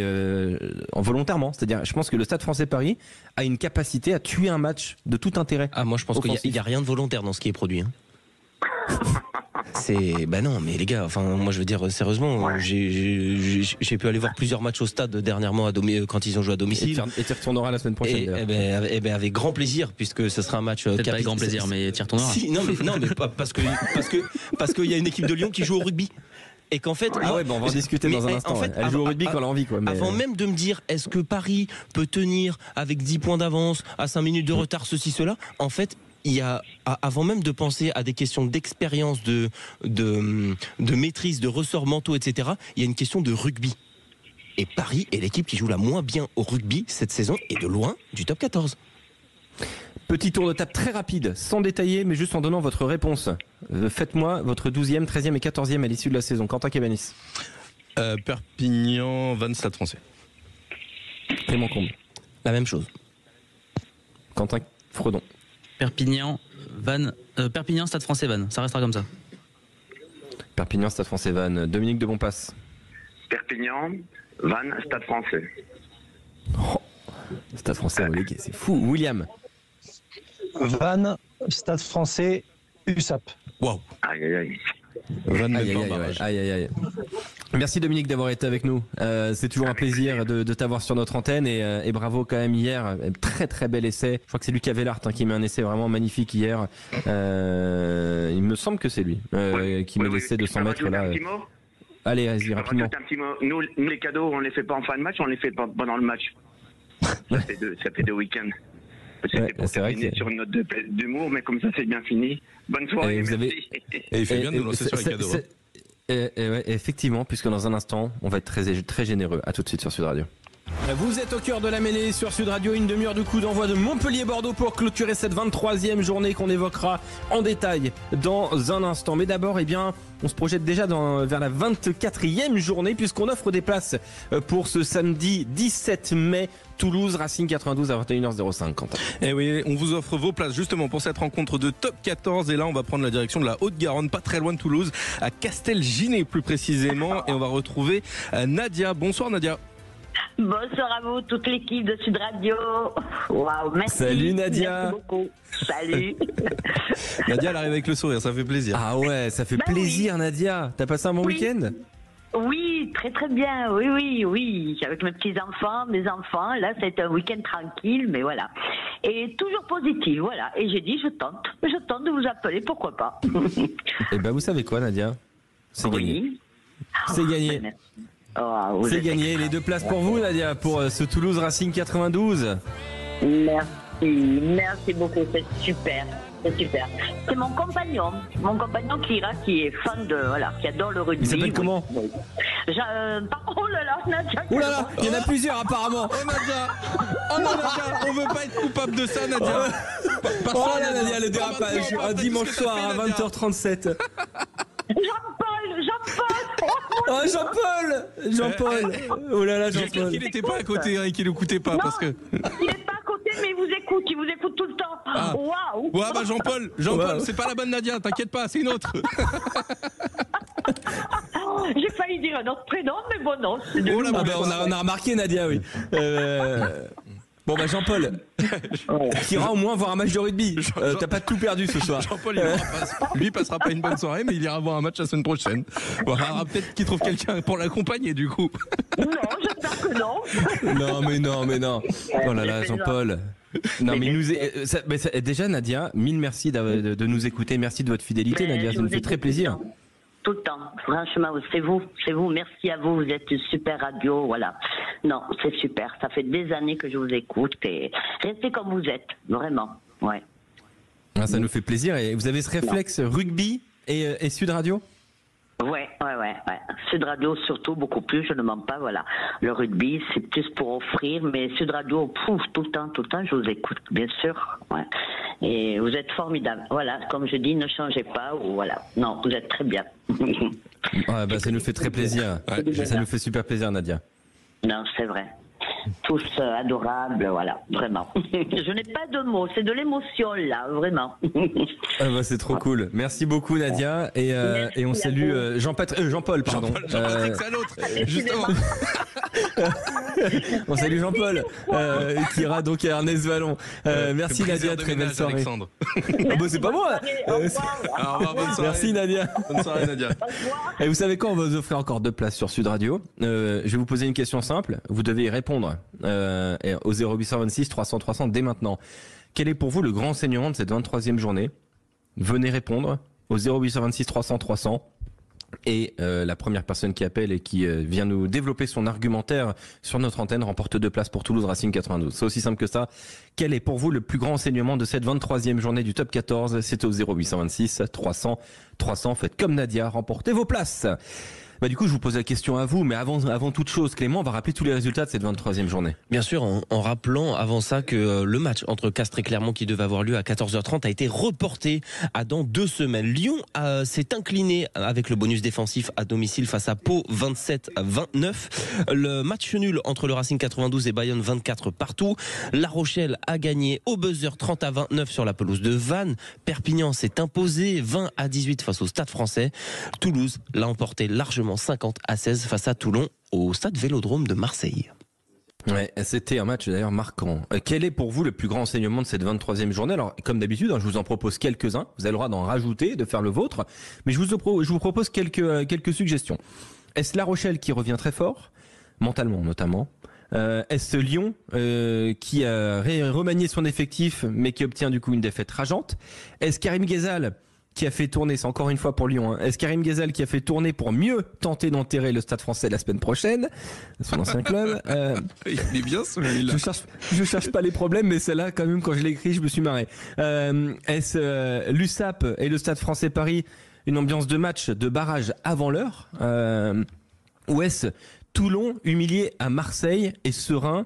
volontairement. C'est-à-dire, je pense que le Stade Français Paris a une capacité à tuer un match de tout intérêt. Ah, moi, je pense qu'il offensif. n'y a rien de volontaire dans ce qui est produit. Bah non, mais les gars, enfin, moi je veux dire sérieusement, j'ai pu aller voir plusieurs matchs au stade dernièrement quand ils ont joué à domicile. Et tu retourneras la semaine prochaine. Et ben avec grand plaisir, puisque ce sera un match. Peut-être pas avec grand plaisir, mais t'y retourneras. Si, non mais pas parce qu'il y a une équipe de Lyon qui joue au rugby. Et qu'en fait, on va en discuter dans un instant. En fait, elle joue au rugby quand elle a envie, quoi. Avant même de me dire, est-ce que Paris peut tenir avec 10 points d'avance, à 5 minutes de retard, ceci, cela, en fait, il y a, avant même de penser à des questions d'expérience, de maîtrise, de ressorts mentaux, etc., il y a une question de rugby. Et Paris est l'équipe qui joue la moins bien au rugby cette saison, et de loin du top 14. Petit tour de table très rapide, sans détailler, mais juste en donnant votre réponse. Faites-moi votre 12e, 13e et 14e à l'issue de la saison. Quentin Cabanis. Perpignan, Vannes, Stade Français. Clément Combe. La même chose. Quentin Fredon. Perpignan, Stade Français, Vannes. Ça restera comme ça. Perpignan, Stade Français, Vannes. Dominique de Bonpasse. Perpignan, Vannes, Stade Français. Oh, Stade Français relégué, c'est fou. William. Vannes, Stade Français, USAP. Waouh. Aïe, aïe, aïe. Vannes, Aïe, même pas aïe, en barrage. aïe. Merci Dominique d'avoir été avec nous. C'est toujours un plaisir de t'avoir sur notre antenne et bravo quand même hier. Très très bel essai. Je crois que c'est Lucas Vellart qui met un essai vraiment magnifique hier. Il me semble que c'est lui qui met l'essai de 100 mètres là. Allez, vas-y rapidement. Un petit mot. Nous, les cadeaux, on les fait pas en fin de match, on les fait pendant le match. Ça fait deux week-ends. C'était pour c'est vrai terminer que sur une note d'humour, mais comme ça c'est bien fini. Bonne soirée. Et vous avez- merci. Et il fait bien de nous lancer sur les cadeaux. Ouais, effectivement, puisque dans un instant, on va être très, très généreux. À tout de suite sur Sud Radio. Vous êtes au cœur de la mêlée sur Sud Radio, une demi-heure de coup d'envoi de Montpellier-Bordeaux pour clôturer cette 23e journée qu'on évoquera en détail dans un instant. Mais d'abord, on se projette déjà vers la 24e journée puisqu'on offre des places pour ce samedi 17 mai. Toulouse, Racing 92 à 21h05. Quentin. Et oui, on vous offre vos places justement pour cette rencontre de top 14. Et là, on va prendre la direction de la Haute-Garonne, pas très loin de Toulouse, à Castelginet plus précisément. Et on va retrouver Nadia. Bonsoir Nadia. Bonsoir à vous, toute l'équipe de Sud Radio. Waouh, merci. Salut Nadia. Merci beaucoup. Salut. Nadia, elle arrive avec le sourire, ça fait plaisir. Ah ouais, ça fait plaisir Nadia. T'as passé un bon week-end ? Oui, très très bien. Oui. Avec mes petits-enfants, mes enfants. Là, c'est un week-end tranquille, mais voilà. Et toujours positif, voilà. Et j'ai dit, je tente de vous appeler, pourquoi pas. Eh ben, vous savez quoi Nadia ? C'est gagné. C'est gagné. Oh, c'est gagné, les 2 places pour vous Nadia, pour ce Toulouse Racing 92. Merci beaucoup, c'est super. C'est mon compagnon Kira qui est fan qui adore le rugby. Il s'appelle comment ? Oh là là, Nadia. Oh là là, il y en a plusieurs apparemment. Oh Nadia, on veut pas être coupable de ça Nadia. Oh là Nadia, le dérapage, un dimanche soir à 20h37. Jean-Paul. Oh là là, J'espère Jean-Paul. qu'il n'était pas à côté et qu'il n'écoutait pas parce que. Il n'est pas à côté, mais il vous écoute tout le temps. Ah. Waouh. Ouais, bah Jean-Paul, c'est pas la bonne Nadia, t'inquiète pas, c'est une autre. J'ai failli dire un autre prénom, mais bon, non. Oh là, on a remarqué Nadia, oui. Bon bah Jean-Paul, qui ira au moins voir un match de rugby. T'as pas tout perdu ce soir. Jean-Paul, lui passera pas une bonne soirée, mais il ira voir un match la semaine prochaine. Voilà, peut-être qu'il trouve quelqu'un pour l'accompagner du coup. Non, je J'espère que non. Non. Oh là là, Jean-Paul. Non, mais déjà, Nadia, mille merci de nous écouter. Merci de votre fidélité, Nadia. Ça nous fait très plaisir. Tout le temps. Franchement, c'est vous. Merci à vous. Vous êtes une super radio. Voilà. Non, c'est super. Ça fait des années que je vous écoute et restez comme vous êtes. Vraiment. Ouais. Ah, ça nous fait plaisir. Et vous avez ce réflexe rugby et Sud Radio? Ouais. Sud Radio surtout, beaucoup plus, je ne mens pas, voilà. Le rugby, c'est plus pour offrir, mais Sud Radio, tout le temps, je vous écoute, bien sûr. Ouais. Et vous êtes formidable. Voilà, comme je dis, ne changez pas, ou voilà. Non, vous êtes très bien. Ouais, ça nous fait très plaisir. Ouais, ça nous fait super plaisir, Nadia. Non, c'est vrai. Tous adorables, voilà, vraiment. Je n'ai pas de mots, c'est de l'émotion là, vraiment. C'est trop cool. Merci beaucoup, Nadia, et on salue Jean-Paul, pardon. Jean-Paul, c'est l'autre, justement. On salue Jean-Paul, qui ira donc à Ernest Vallon. Merci Nadia, très belle soirée. Alexandre. C'est pas moi. Au revoir, bonne soirée. Merci Nadia. Bonne soirée, Nadia. Et vous savez quoi, on va vous offrir encore 2 places sur Sud Radio. Je vais vous poser une question simple. Vous devez y répondre au 0826 300 300 dès maintenant. Quel est pour vous le grand enseignement de cette 23e journée? Venez répondre au 0826 300 300. Et la première personne qui appelle et qui vient nous développer son argumentaire sur notre antenne remporte 2 places pour Toulouse Racing 92. C'est aussi simple que ça. Quel est pour vous le plus grand enseignement de cette 23e journée du top 14? C'est au 0826 300 300. Faites comme Nadia, remportez vos places. Du coup, je vous pose la question à vous, mais avant toute chose, Clément, on va rappeler tous les résultats de cette 23e journée. Bien sûr, en rappelant avant ça que le match entre Castres et Clermont qui devait avoir lieu à 14h30 a été reporté à dans 2 semaines. Lyon s'est incliné avec le bonus défensif à domicile face à Pau 27-29. Le match nul entre le Racing 92 et Bayonne 24 partout. La Rochelle a gagné au buzzer 30-29 sur la pelouse de Vannes. Perpignan s'est imposé 20-18 face au Stade Français. Toulouse l'a emporté largement 50-16 face à Toulon au stade Vélodrome de Marseille. Ouais, c'était un match d'ailleurs marquant. Quel est pour vous le plus grand enseignement de cette 23e journée? Alors, comme d'habitude, je vous en propose quelques-uns. Vous avez le droit d'en rajouter, de faire le vôtre. Mais je vous propose quelques suggestions. Est-ce La Rochelle qui revient très fort, mentalement notamment? Est-ce Lyon qui a remanié son effectif mais qui obtient du coup une défaite rageante? Est-ce Karim Ghezal qui a fait tourner, c'est encore une fois pour Lyon, Est-ce Karim Ghezal qui a fait tourner pour mieux tenter d'enterrer le Stade Français la semaine prochaine, son ancien club? Il est bien celui-là. Je cherche pas les problèmes, mais celle-là, quand même, quand je l'ai écrit, je me suis marré. Est-ce l'USAP et le Stade Français Paris, une ambiance de match, de barrage avant l'heure? Ou est-ce Toulon humilié à Marseille et serein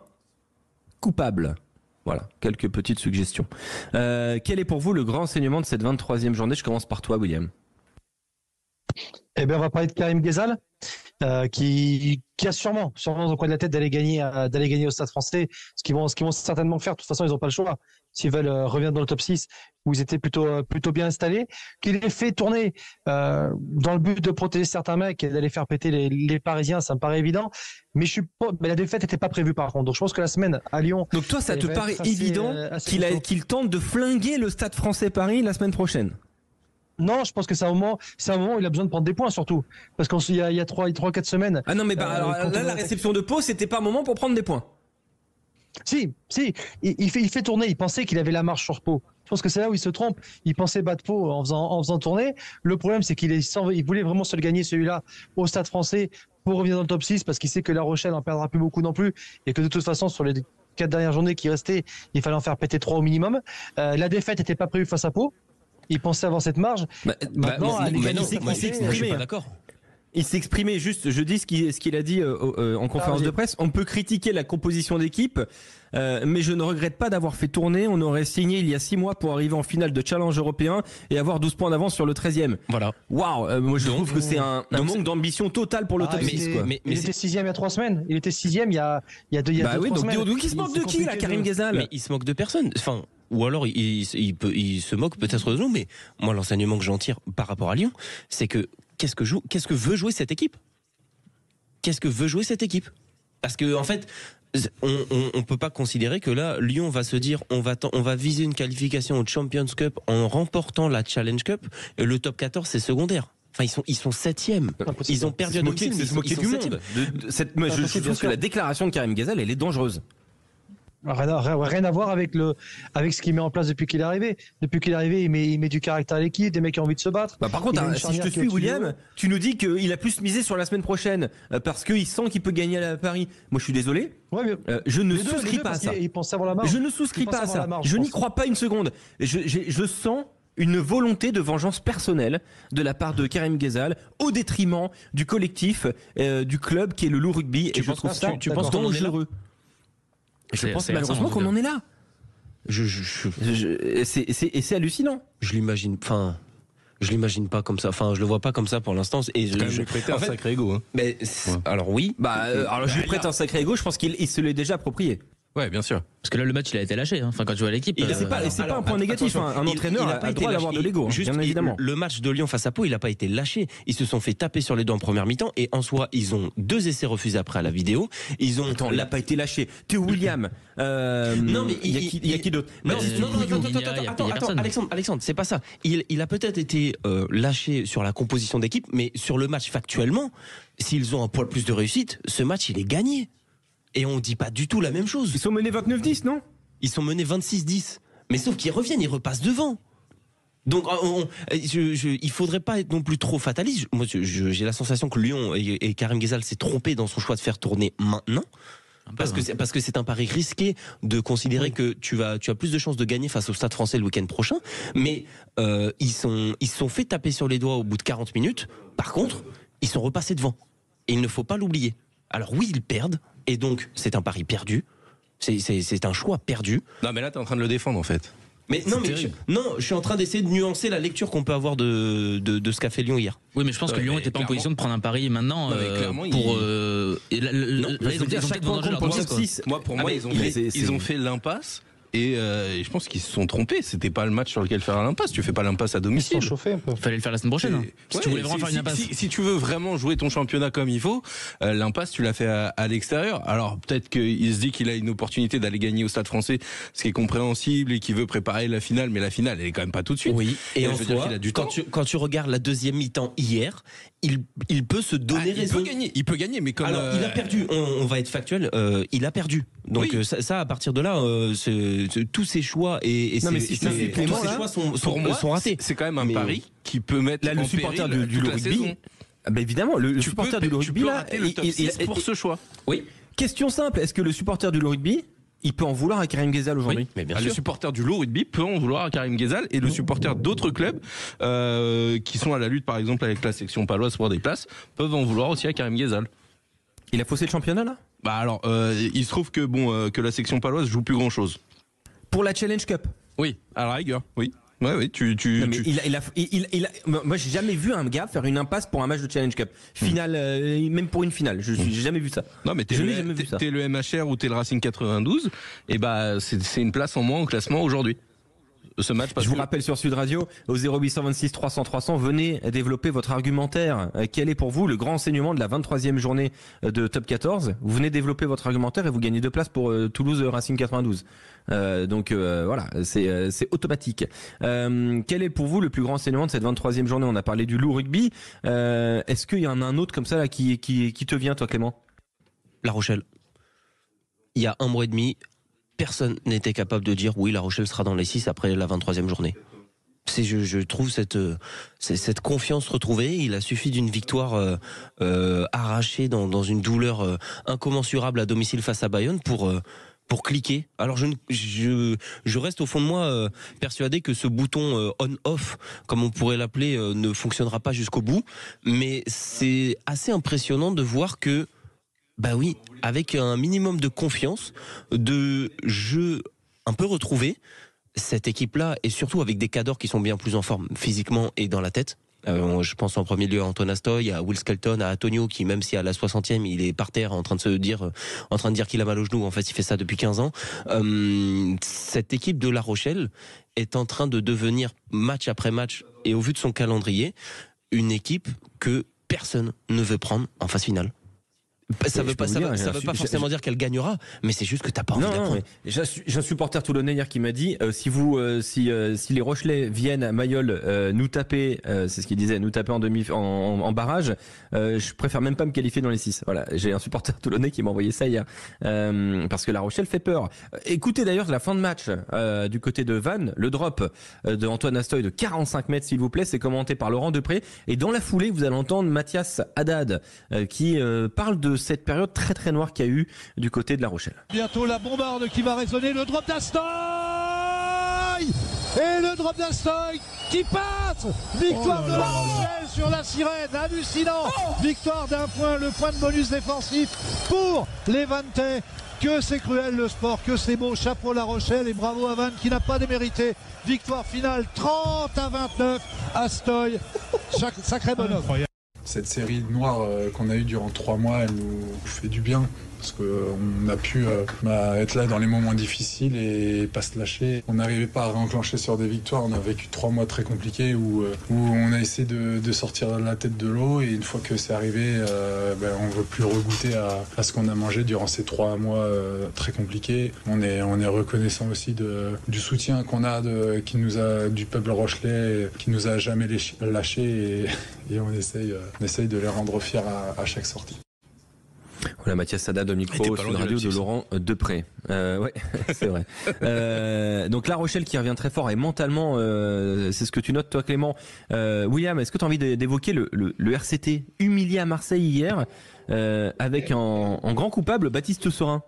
coupable? Voilà, quelques petites suggestions. Quel est pour vous le grand enseignement de cette 23e journée? Je commence par toi, William. On va parler de Karim Ghezal, qui a sûrement dans le coin de la tête d'aller gagner au Stade Français, ce qu'ils vont certainement faire. De toute façon, ils n'ont pas le choix s'ils veulent revenir dans le top 6 où ils étaient plutôt bien installés. Qu'il ait fait tourner dans le but de protéger certains mecs et d'aller faire péter les Parisiens, ça me paraît évident. Mais la défaite n'était pas prévue par contre. Donc je pense que la semaine à Lyon. Donc toi, ça te paraît évident qu'il tente de flinguer le Stade Français Paris la semaine prochaine? Non, je pense que c'est un moment où il a besoin de prendre des points surtout. Parce qu'il y a 3-4 semaines. Ah non, mais alors là, la réception de Pau, c'était pas un moment pour prendre des points. Si, il fait tourner. Il pensait qu'il avait la marche sur Pau. Je pense que c'est là où il se trompe. Il pensait battre Pau en faisant tourner. Le problème, c'est qu'il voulait vraiment se le gagner celui-là au Stade Français pour revenir dans le top 6 parce qu'il sait que La Rochelle en perdra plus beaucoup non plus et que de toute façon sur les 4 dernières journées qui restaient, il fallait en faire péter 3 au minimum. La défaite n'était pas prévue face à Pau. Il pensait avoir cette marge. Il s'est exprimé. D'accord. Il s'est exprimé juste, je dis ce qu'il a dit en conférence de presse. On peut critiquer la composition d'équipe, mais je ne regrette pas d'avoir fait tourner. On aurait signé il y a 6 mois pour arriver en finale de challenge européen et avoir 12 points d'avance sur le 13e. Voilà. Waouh, moi je trouve que c'est un manque d'ambition totale pour le top 6. Il était 6e il y a 3 semaines. Il était 6e il y a 2 semaines. Donc il se moque de qui là, Karim Ghezal? Mais il se moque de personne. Enfin, ou alors il se moque peut-être de nous, mais moi l'enseignement que j'en tire par rapport à Lyon, c'est que qu'est-ce que veut jouer cette équipe? Qu'est-ce que veut jouer cette équipe? Parce que en fait, on peut pas considérer que là Lyon va se dire on va viser une qualification au Champions Cup en remportant la Challenge Cup et le top 14 c'est secondaire. Enfin, ils sont 7e. Ils ont perdu à domicile, mais ils sont du 7e. monde. Je pense que la déclaration de Karim Ghezal, elle est dangereuse. Rien à voir avec ce qu'il met en place depuis qu'il est arrivé. Depuis qu'il est arrivé, il met du caractère à l'équipe, des mecs qui ont envie de se battre. Par contre, si je te suis, William, tu nous dis qu'il a plus misé sur la semaine prochaine parce qu'il sent qu'il peut gagner à Paris. Moi, je suis désolé. Ouais, je ne souscris pas à ça. Il pense savoir la marge. Je ne souscris pas à ça. Je n'y crois pas une seconde. Je sens une volonté de vengeance personnelle de la part de Karim Ghezal au détriment du collectif, du club qui est le Loup Rugby. Et je trouve ça dangereux. Je pense malheureusement qu'on en est là. C'est hallucinant. Je l'imagine pas comme ça. Enfin, je le vois pas comme ça pour l'instant. Et je lui prête un sacré ego. Hein. Mais alors oui. Alors je lui prête un sacré ego. Je pense qu'il se l'est déjà approprié. Ouais, bien sûr. Parce que là, le match, il a été lâché. Enfin, quand tu vois l'équipe. C'est pas un point négatif. Un entraîneur a le droit d'avoir de l'ego, bien évidemment. Le match de Lyon face à Pau, il n'a pas été lâché. Ils se sont fait taper sur les doigts en première mi-temps. Et en soi, ils ont 2 essais refusés après à la vidéo. Il n'a pas été lâché. Théo William. Non, mais il y a qui d'autre? Attends, Alexandre, c'est pas ça. Il a peut-être été lâché sur la composition d'équipe, mais sur le match factuellement, s'ils ont un poil plus de réussite, ce match, il est gagné. Et on dit pas du tout la même chose. Ils sont menés 29-10, non? Ils sont menés 26-10. Mais sauf qu'ils reviennent, ils repassent devant. Donc il faudrait pas être non plus trop fataliste. Moi, j'ai la sensation que Lyon et Karim Ghezal s'est trompé dans son choix de faire tourner maintenant. Parce que c'est un pari risqué de considérer que tu as plus de chances de gagner face au Stade Français le week-end prochain. Mais ils se sont fait taper sur les doigts au bout de 40 minutes. Par contre, ils sont repassés devant. Et il ne faut pas l'oublier. Alors oui, ils perdent. Et donc, c'est un pari perdu. C'est un choix perdu. Non, mais là, t'es en train de le défendre, en fait. Je suis en train d'essayer de nuancer la lecture qu'on peut avoir de ce qu'a fait Lyon hier. Oui, mais je pense que Lyon n'était pas en position de prendre un pari maintenant pour moi, ils ont fait l'impasse. Et je pense qu'ils se sont trompés. C'était pas le match sur lequel faire l'impasse. Tu fais pas l'impasse à domicile. Fallait le faire la semaine prochaine. Si tu voulais vraiment faire une impasse. Si tu veux vraiment jouer ton championnat comme il faut, l'impasse tu l'as fait à l'extérieur. Alors peut-être qu'il se dit qu'il a une opportunité d'aller gagner au Stade Français, ce qui est compréhensible, et qu'il veut préparer la finale. Mais la finale, elle est quand même pas tout de suite. Oui. Et en soi, quand tu regardes la deuxième mi-temps hier, il peut se donner raison. Il peut gagner, mais comme il a perdu. On va être factuel. Il a perdu. Donc ça, à partir de là, tous ses choix et ses choix sont ratés. C'est quand même un pari qui peut mettre là, le supporter du rugby. Évidemment, le supporter du rugby là, il pour ce choix. Oui. Question simple, est-ce que le supporter du rugby, il peut en vouloir à Karim Ghezal aujourd'hui? Mais bien sûr. Le supporter du rugby peut en vouloir à Karim Ghezal, et le supporter d'autres clubs qui sont à la lutte, par exemple avec la section paloise pour des places, peuvent en vouloir aussi à Karim Ghezal. Il a faussé le championnat là? Alors, il se trouve que la section paloise joue plus grand chose. Pour la Challenge Cup? Oui, à la rigueur, oui. Ouais, moi, j'ai jamais vu un gars faire une impasse pour un match de Challenge Cup. Finale, même pour une finale. J'ai jamais vu ça. Non, mais t'es le MHR ou t'es le Racing 92, et c'est une place en moins au classement aujourd'hui. Ce match. Je vous rappelle sur Sud Radio, au 0826 300 300, venez développer votre argumentaire. Quel est pour vous le grand enseignement de la 23e journée de Top 14? Vous venez développer votre argumentaire et vous gagnez 2 places pour Toulouse Racing 92. Voilà, c'est automatique. Quel est pour vous le plus grand enseignement de cette 23e journée? On a parlé du Loup Rugby. Est-ce qu'il y en a un autre comme ça là qui te vient, toi, Clément? La Rochelle. Il y a un mois et demi, personne n'était capable de dire oui, La Rochelle sera dans les 6 après la 23e journée. Je trouve cette confiance retrouvée. Il a suffi d'une victoire arrachée dans une douleur incommensurable à domicile face à Bayonne pour cliquer. Alors je reste au fond de moi persuadé que ce bouton on-off, comme on pourrait l'appeler, ne fonctionnera pas jusqu'au bout. Mais c'est assez impressionnant de voir que oui, avec un minimum de confiance, de jeu un peu retrouvé, cette équipe-là, et surtout avec des cadors qui sont bien plus en forme physiquement et dans la tête. Je pense en premier lieu à Antoine Astoy, à Will Skelton, à Antonio, qui même si à la 60e il est par terre en train de dire qu'il a mal au genou, en fait il fait ça depuis 15 ans. Cette équipe de La Rochelle est en train de devenir match après match, et au vu de son calendrier, une équipe que personne ne veut prendre en phase finale. Ça veut pas forcément dire qu'elle gagnera, mais c'est juste que t'as pas envie d'apprendre. J'ai un supporter toulonnais hier qui m'a dit si les Rochelais viennent à Mayol nous taper, c'est ce qu'il disait, nous taper en barrage, je préfère même pas me qualifier dans les 6. Voilà, j'ai un supporter toulonnais qui m'a envoyé ça hier parce que La Rochelle fait peur. Écoutez d'ailleurs la fin de match du côté de Vannes, le drop de Antoine Astoy de 45 mètres s'il vous plaît, c'est commenté par Laurent Depré et dans la foulée vous allez entendre Mathias Haddad qui parle de cette période très très noire qu'il y a eu du côté de La Rochelle. Bientôt la bombarde qui va résonner, le drop d'Astoy et le drop d'Astoy qui passe. Victoire de La Rochelle sur la sirène, hallucinant. Victoire d'un point, le point de bonus défensif pour les Vantais. Que c'est cruel le sport, que c'est beau, chapeau La Rochelle et bravo à Vannes qui n'a pas démérité. Victoire finale 30-29, Astoy, sacré bonhomme. Cette série noire qu'on a eue durant 3 mois, elle nous fait du bien. Parce qu'on a pu être là dans les moments difficiles et pas se lâcher. On n'arrivait pas à réenclencher sur des victoires. On a vécu 3 mois très compliqués où on a essayé de sortir la tête de l'eau. Et une fois que c'est arrivé, on ne veut plus regoûter à ce qu'on a mangé durant ces 3 mois très compliqués. On est reconnaissant aussi du soutien qu'on a du peuple rochelais qui nous a jamais lâchés et on essaye de les rendre fiers à chaque sortie. Voilà, Mathias Haddad au micro sur la radio de Laurent Depré. Ouais, c'est vrai. Donc La Rochelle qui revient très fort et mentalement, c'est ce que tu notes toi Clément. William, est-ce que tu as envie d'évoquer le RCT humilié à Marseille hier avec en grand coupable Baptiste Serin?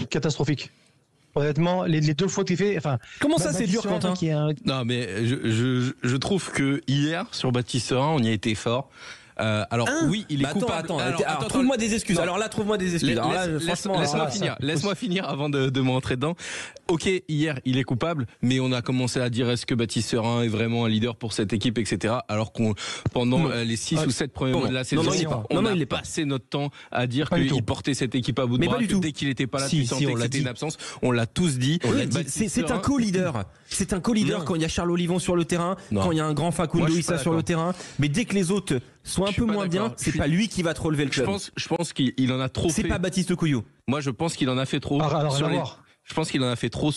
Catastrophique. Honnêtement, les 2 fautes qu'il fait, enfin. Comment ça c'est dur, Quentin? Non, mais je trouve que hier sur Baptiste Serin, on y a été fort. Oui, il est coupable. Attends, trouve-moi des excuses. Non. Alors là, trouve-moi des excuses. Laisse-moi finir avant de me rentrer dedans. Ok, hier, il est coupable, mais on a commencé à dire est-ce que Baptiste Serin est vraiment un leader pour cette équipe, etc. Alors qu'on pendant les 6 ou 7 premiers mois de la saison, on a passé notre temps à dire qu'il portait cette équipe à bout de bras. Dès qu'il n'était pas là, tu sentais que c'était une absence. On l'a tous dit. C'est un co-leader. C'est un co-leader quand il y a Charles Olivon sur le terrain, quand il y a un grand Facundo Issa sur le terrain. Mais dès que les autres sont un peu moins bien, c'est pas lui qui va te relever le club. Je pense qu'il en a trop fait. C'est pas Baptiste Couillou. Moi, je pense qu'il en a fait trop. Je pense qu'il en a fait trop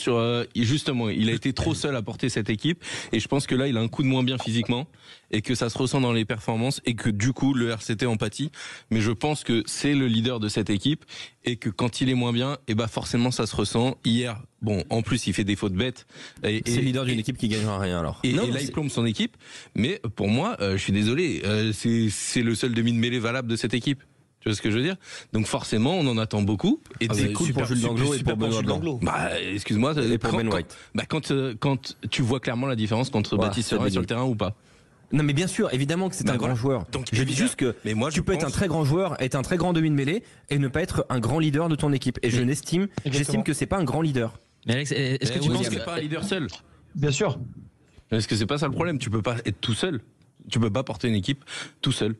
justement, il a été trop seul à porter cette équipe et je pense que là il a un coup de moins bien physiquement et que ça se ressent dans les performances et que du coup le RCT en pâtit, mais je pense que c'est le leader de cette équipe et que quand il est moins bien, forcément ça se ressent. Hier, en plus il fait des fautes bêtes et c'est le leader d'une équipe qui gagnera rien alors. Et là il plombe son équipe, mais pour moi, je suis désolé, c'est le seul demi de mêlée valable de cette équipe. Tu vois ce que je veux dire? Donc forcément, on en attend beaucoup. Et c'est cool pour Jules Danglo et pour Benoît Blanc. Excuse-moi. Et pour Ben White. Quand tu vois clairement la différence entre Baptiste Serin sur le terrain ou pas. Non mais bien sûr, évidemment que c'est un grand joueur. Donc, je dis juste que tu peux être un très grand joueur, être un très grand demi de mêlée et ne pas être un grand leader de ton équipe. Et j'estime que c'est pas un grand leader. Mais Alex, est-ce que tu penses que c'est pas un leader seul? Bien sûr. Est-ce que c'est pas ça le problème? Tu peux pas être tout seul. Tu peux pas porter une équipe tout seul.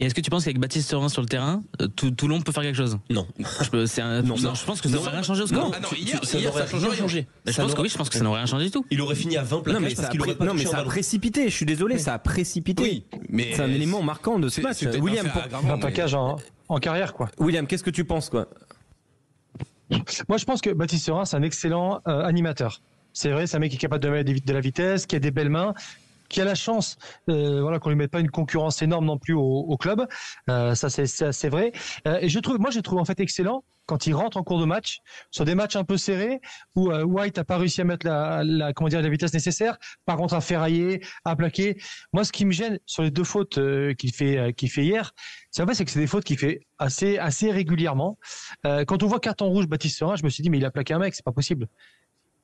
Et est-ce que tu penses qu'avec Baptiste Serin sur le terrain, Toulon peut faire quelque chose? Non. Je pense que ça n'aurait rien changé au score. Ça n'aurait rien changé. Je pense que ça n'aurait rien changé du tout. Il aurait fini à 20 plaquages parce qu'il aurait pas touché un ballon. Ça a précipité, je suis désolé, ça a précipité. Oui, mais c'est un élément marquant de ce match. William, un plaquage en carrière, quoi. William, qu'est-ce que tu penses, quoi? Moi, je pense que Baptiste Serin, c'est un excellent animateur. C'est vrai, c'est un mec qui est capable de mettre de la vitesse, qui a des belles mains, qui a la chance qu'on lui mette pas une concurrence énorme non plus au club. Ça c'est vrai. Et j'ai trouvé en fait excellent quand il rentre en cours de match sur des matchs un peu serrés où White a pas réussi à mettre la vitesse nécessaire, par contre à ferrailler, à plaquer. Moi, ce qui me gêne sur les 2 fautes qu'il fait hier, c'est que c'est des fautes qu'il fait assez régulièrement. Quand on voit carton rouge Baptiste Serin, je me suis dit mais il a plaqué un mec, c'est pas possible.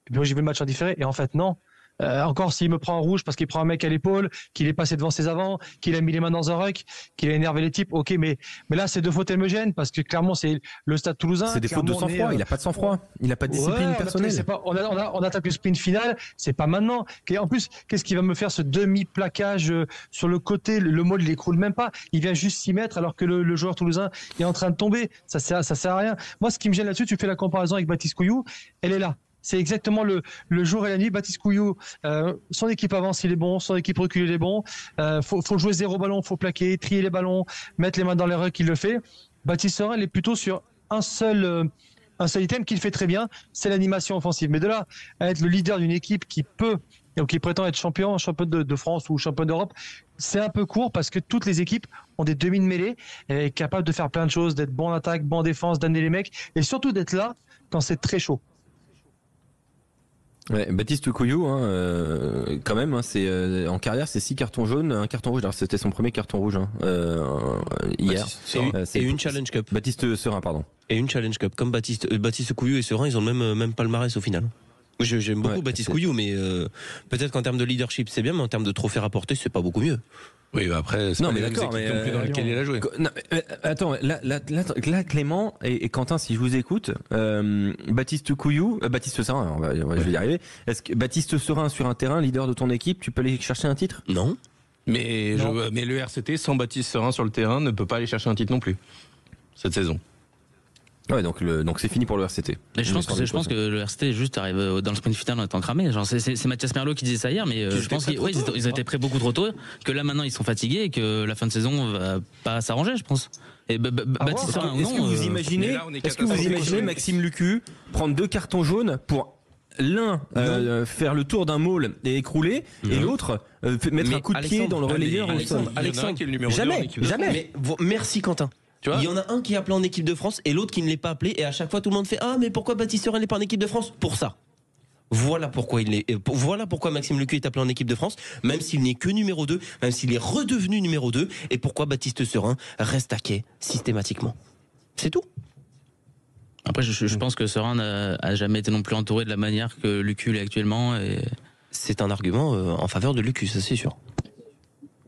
Et puis moi, j'ai vu le match en différé et en fait non. Encore s'il me prend en rouge parce qu'il prend un mec à l'épaule, qu'il est passé devant ses avants, qu'il a mis les mains dans un ruck, qu'il a énervé les types, ok, mais là ces 2 fautes elles me gênent parce que clairement c'est le Stade Toulousain. C'est des fautes de sang-froid, il a pas de sang-froid, il a pas de discipline personnelle. On attaque le sprint final, c'est pas maintenant. Et en plus, qu'est-ce qui va me faire ce demi-plaquage sur le côté, le môle il écroule même pas, il vient juste s'y mettre alors que le joueur toulousain est en train de tomber, ça sert à rien. Moi ce qui me gêne là-dessus, tu fais la comparaison avec Baptiste Couillou, elle est là. c'est exactement le jour et la nuit. Baptiste Couillou, son équipe avance, il est bon, son équipe recule, il est bon. Faut jouer 0 ballon, faut plaquer, trier les ballons, mettre les mains dans les rucks, il le fait. Baptiste Serin, il est plutôt sur un seul item qu'il fait très bien, c'est l'animation offensive. Mais de là à être le leader d'une équipe qui prétend être champion de France ou champion d'Europe, c'est un peu court parce que toutes les équipes ont des demi de mêlée, capables de faire plein de choses, d'être bon en attaque, bon en défense, d'amener les mecs et surtout d'être là quand c'est très chaud. Ouais, Baptiste Couillou, quand même, c'est en carrière, c'est 6 cartons jaunes, un carton rouge. Alors c'était son premier carton rouge hier. Et une Challenge Cup. Baptiste Serin, pardon. Et une Challenge Cup. Comme Baptiste Couillou et Serin, ils ont le même palmarès au final. J'aime beaucoup Baptiste Couillou, mais peut-être qu'en termes de leadership c'est bien, mais en termes de trophées rapportés c'est pas beaucoup mieux. Oui, bah après, c'est non, pas mais les d'accord, équipes non plus dans lesquelles il a joué. Non, attends, là, Clément et Quentin, si je vous écoute, Baptiste Serin, je vais y arriver. Est-ce que Baptiste Serin sur un terrain, leader de ton équipe, tu peux aller chercher un titre? Non. Mais le RCT sans Baptiste Serin sur le terrain ne peut pas aller chercher un titre non plus cette saison. Ouais, donc c'est fini pour le RCT. Mais je pense que le RCT juste arrive dans le sprint final en étant cramé. Genre c'est Mathias Merlot qui disait ça hier, mais je pense qu'ils ont été prêts beaucoup trop tôt, que là maintenant ils sont fatigués et que la fin de saison va pas s'arranger, je pense. Et Baptiste Serin, est-ce que vous imaginez Maxime Lucu prendre 2 cartons jaunes pour l'un faire le tour d'un môle et écrouler, et l'autre mettre un coup de pied dans le relayeur au sol? Alexandre, jamais. Mais merci Quentin. Il y en a un qui est appelé en équipe de France et l'autre qui ne l'est pas appelé, et à chaque fois tout le monde fait mais pourquoi Baptiste Serin n'est pas en équipe de France? Pour ça. Voilà pourquoi Maxime Lucu est appelé en équipe de France, même s'il n'est que numéro 2, même s'il est redevenu numéro 2, et pourquoi Baptiste Serin reste à quai systématiquement. C'est tout. Après je pense que Serin n'a jamais été non plus entouré de la manière que Lucu l'est actuellement, et c'est un argument en faveur de Lucu, ça c'est sûr.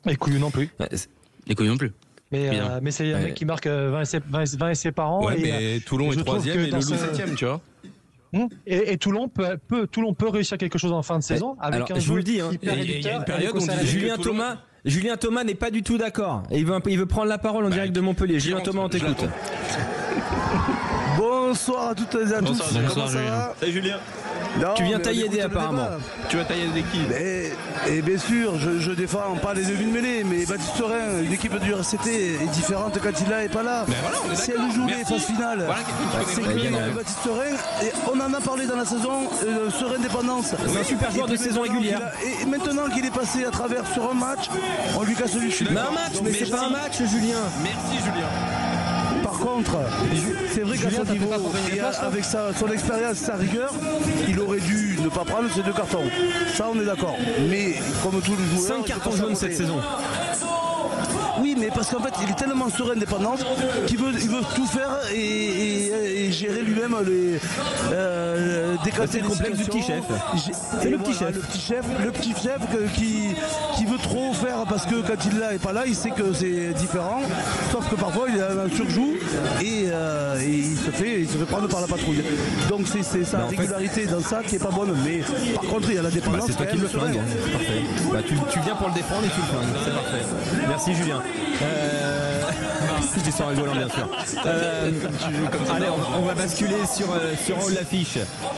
Et Couillou non plus. Les Couillou non plus. Mais c'est un mec qui marque 20 essais par an. Ouais, mais Toulon est 3e et Loulou 7e, tu vois. Et Toulon peut réussir quelque chose en fin de saison. Alors, je vous le dis, il y a une période où Julien Thomas n'est pas du tout d'accord. Et il veut prendre la parole en direct de Montpellier. Julien Thomas, on t'écoute. Bonsoir à toutes et à tous. Bonsoir Julien. Salut Julien. Non, tu viens tailler apparemment. Tu vas tailler des équipes. Et bien sûr, je défends pas les demi-mêlées, mais Baptiste Serin, une équipe du RCT est différente quand il est pas là. Voilà, si elle joue les phases finales, c'est que Baptiste Serin, et on en a parlé dans la saison, Serin dépendance. C'est un super joueur de saison régulière. Et maintenant qu'il est passé à travers sur un match, on lui casse le chute. Mais un match, mais c'est pas un match, Julien. Merci Julien. Par contre, c'est vrai qu'à son niveau, avec son expérience, sa rigueur, il aurait dû ne pas prendre ces 2 cartons. Ça, on est d'accord. Mais comme tous les joueurs, 5 cartons jaunes cette saison. Oui, mais parce qu'en fait, il est tellement serein, indépendant, qu'il veut tout faire et gérer lui-même les c'est le complexe du petit chef. C'est le petit chef. Le petit chef qui veut trop faire parce que quand il est pas là, il sait que c'est différent. Sauf que parfois, il a un surjoue et il se fait prendre par la patrouille. Donc c'est sa régularité dans ça qui est pas bonne. Mais par contre, il y a la dépendance. C'est toi qui le flingue. C'est parfait. Tu viens pour le défendre et tu le flingues. C'est parfait. Merci Julien. Je dis ça en rigolant bien sûr. Allez, on va basculer sur haut de l'affiche.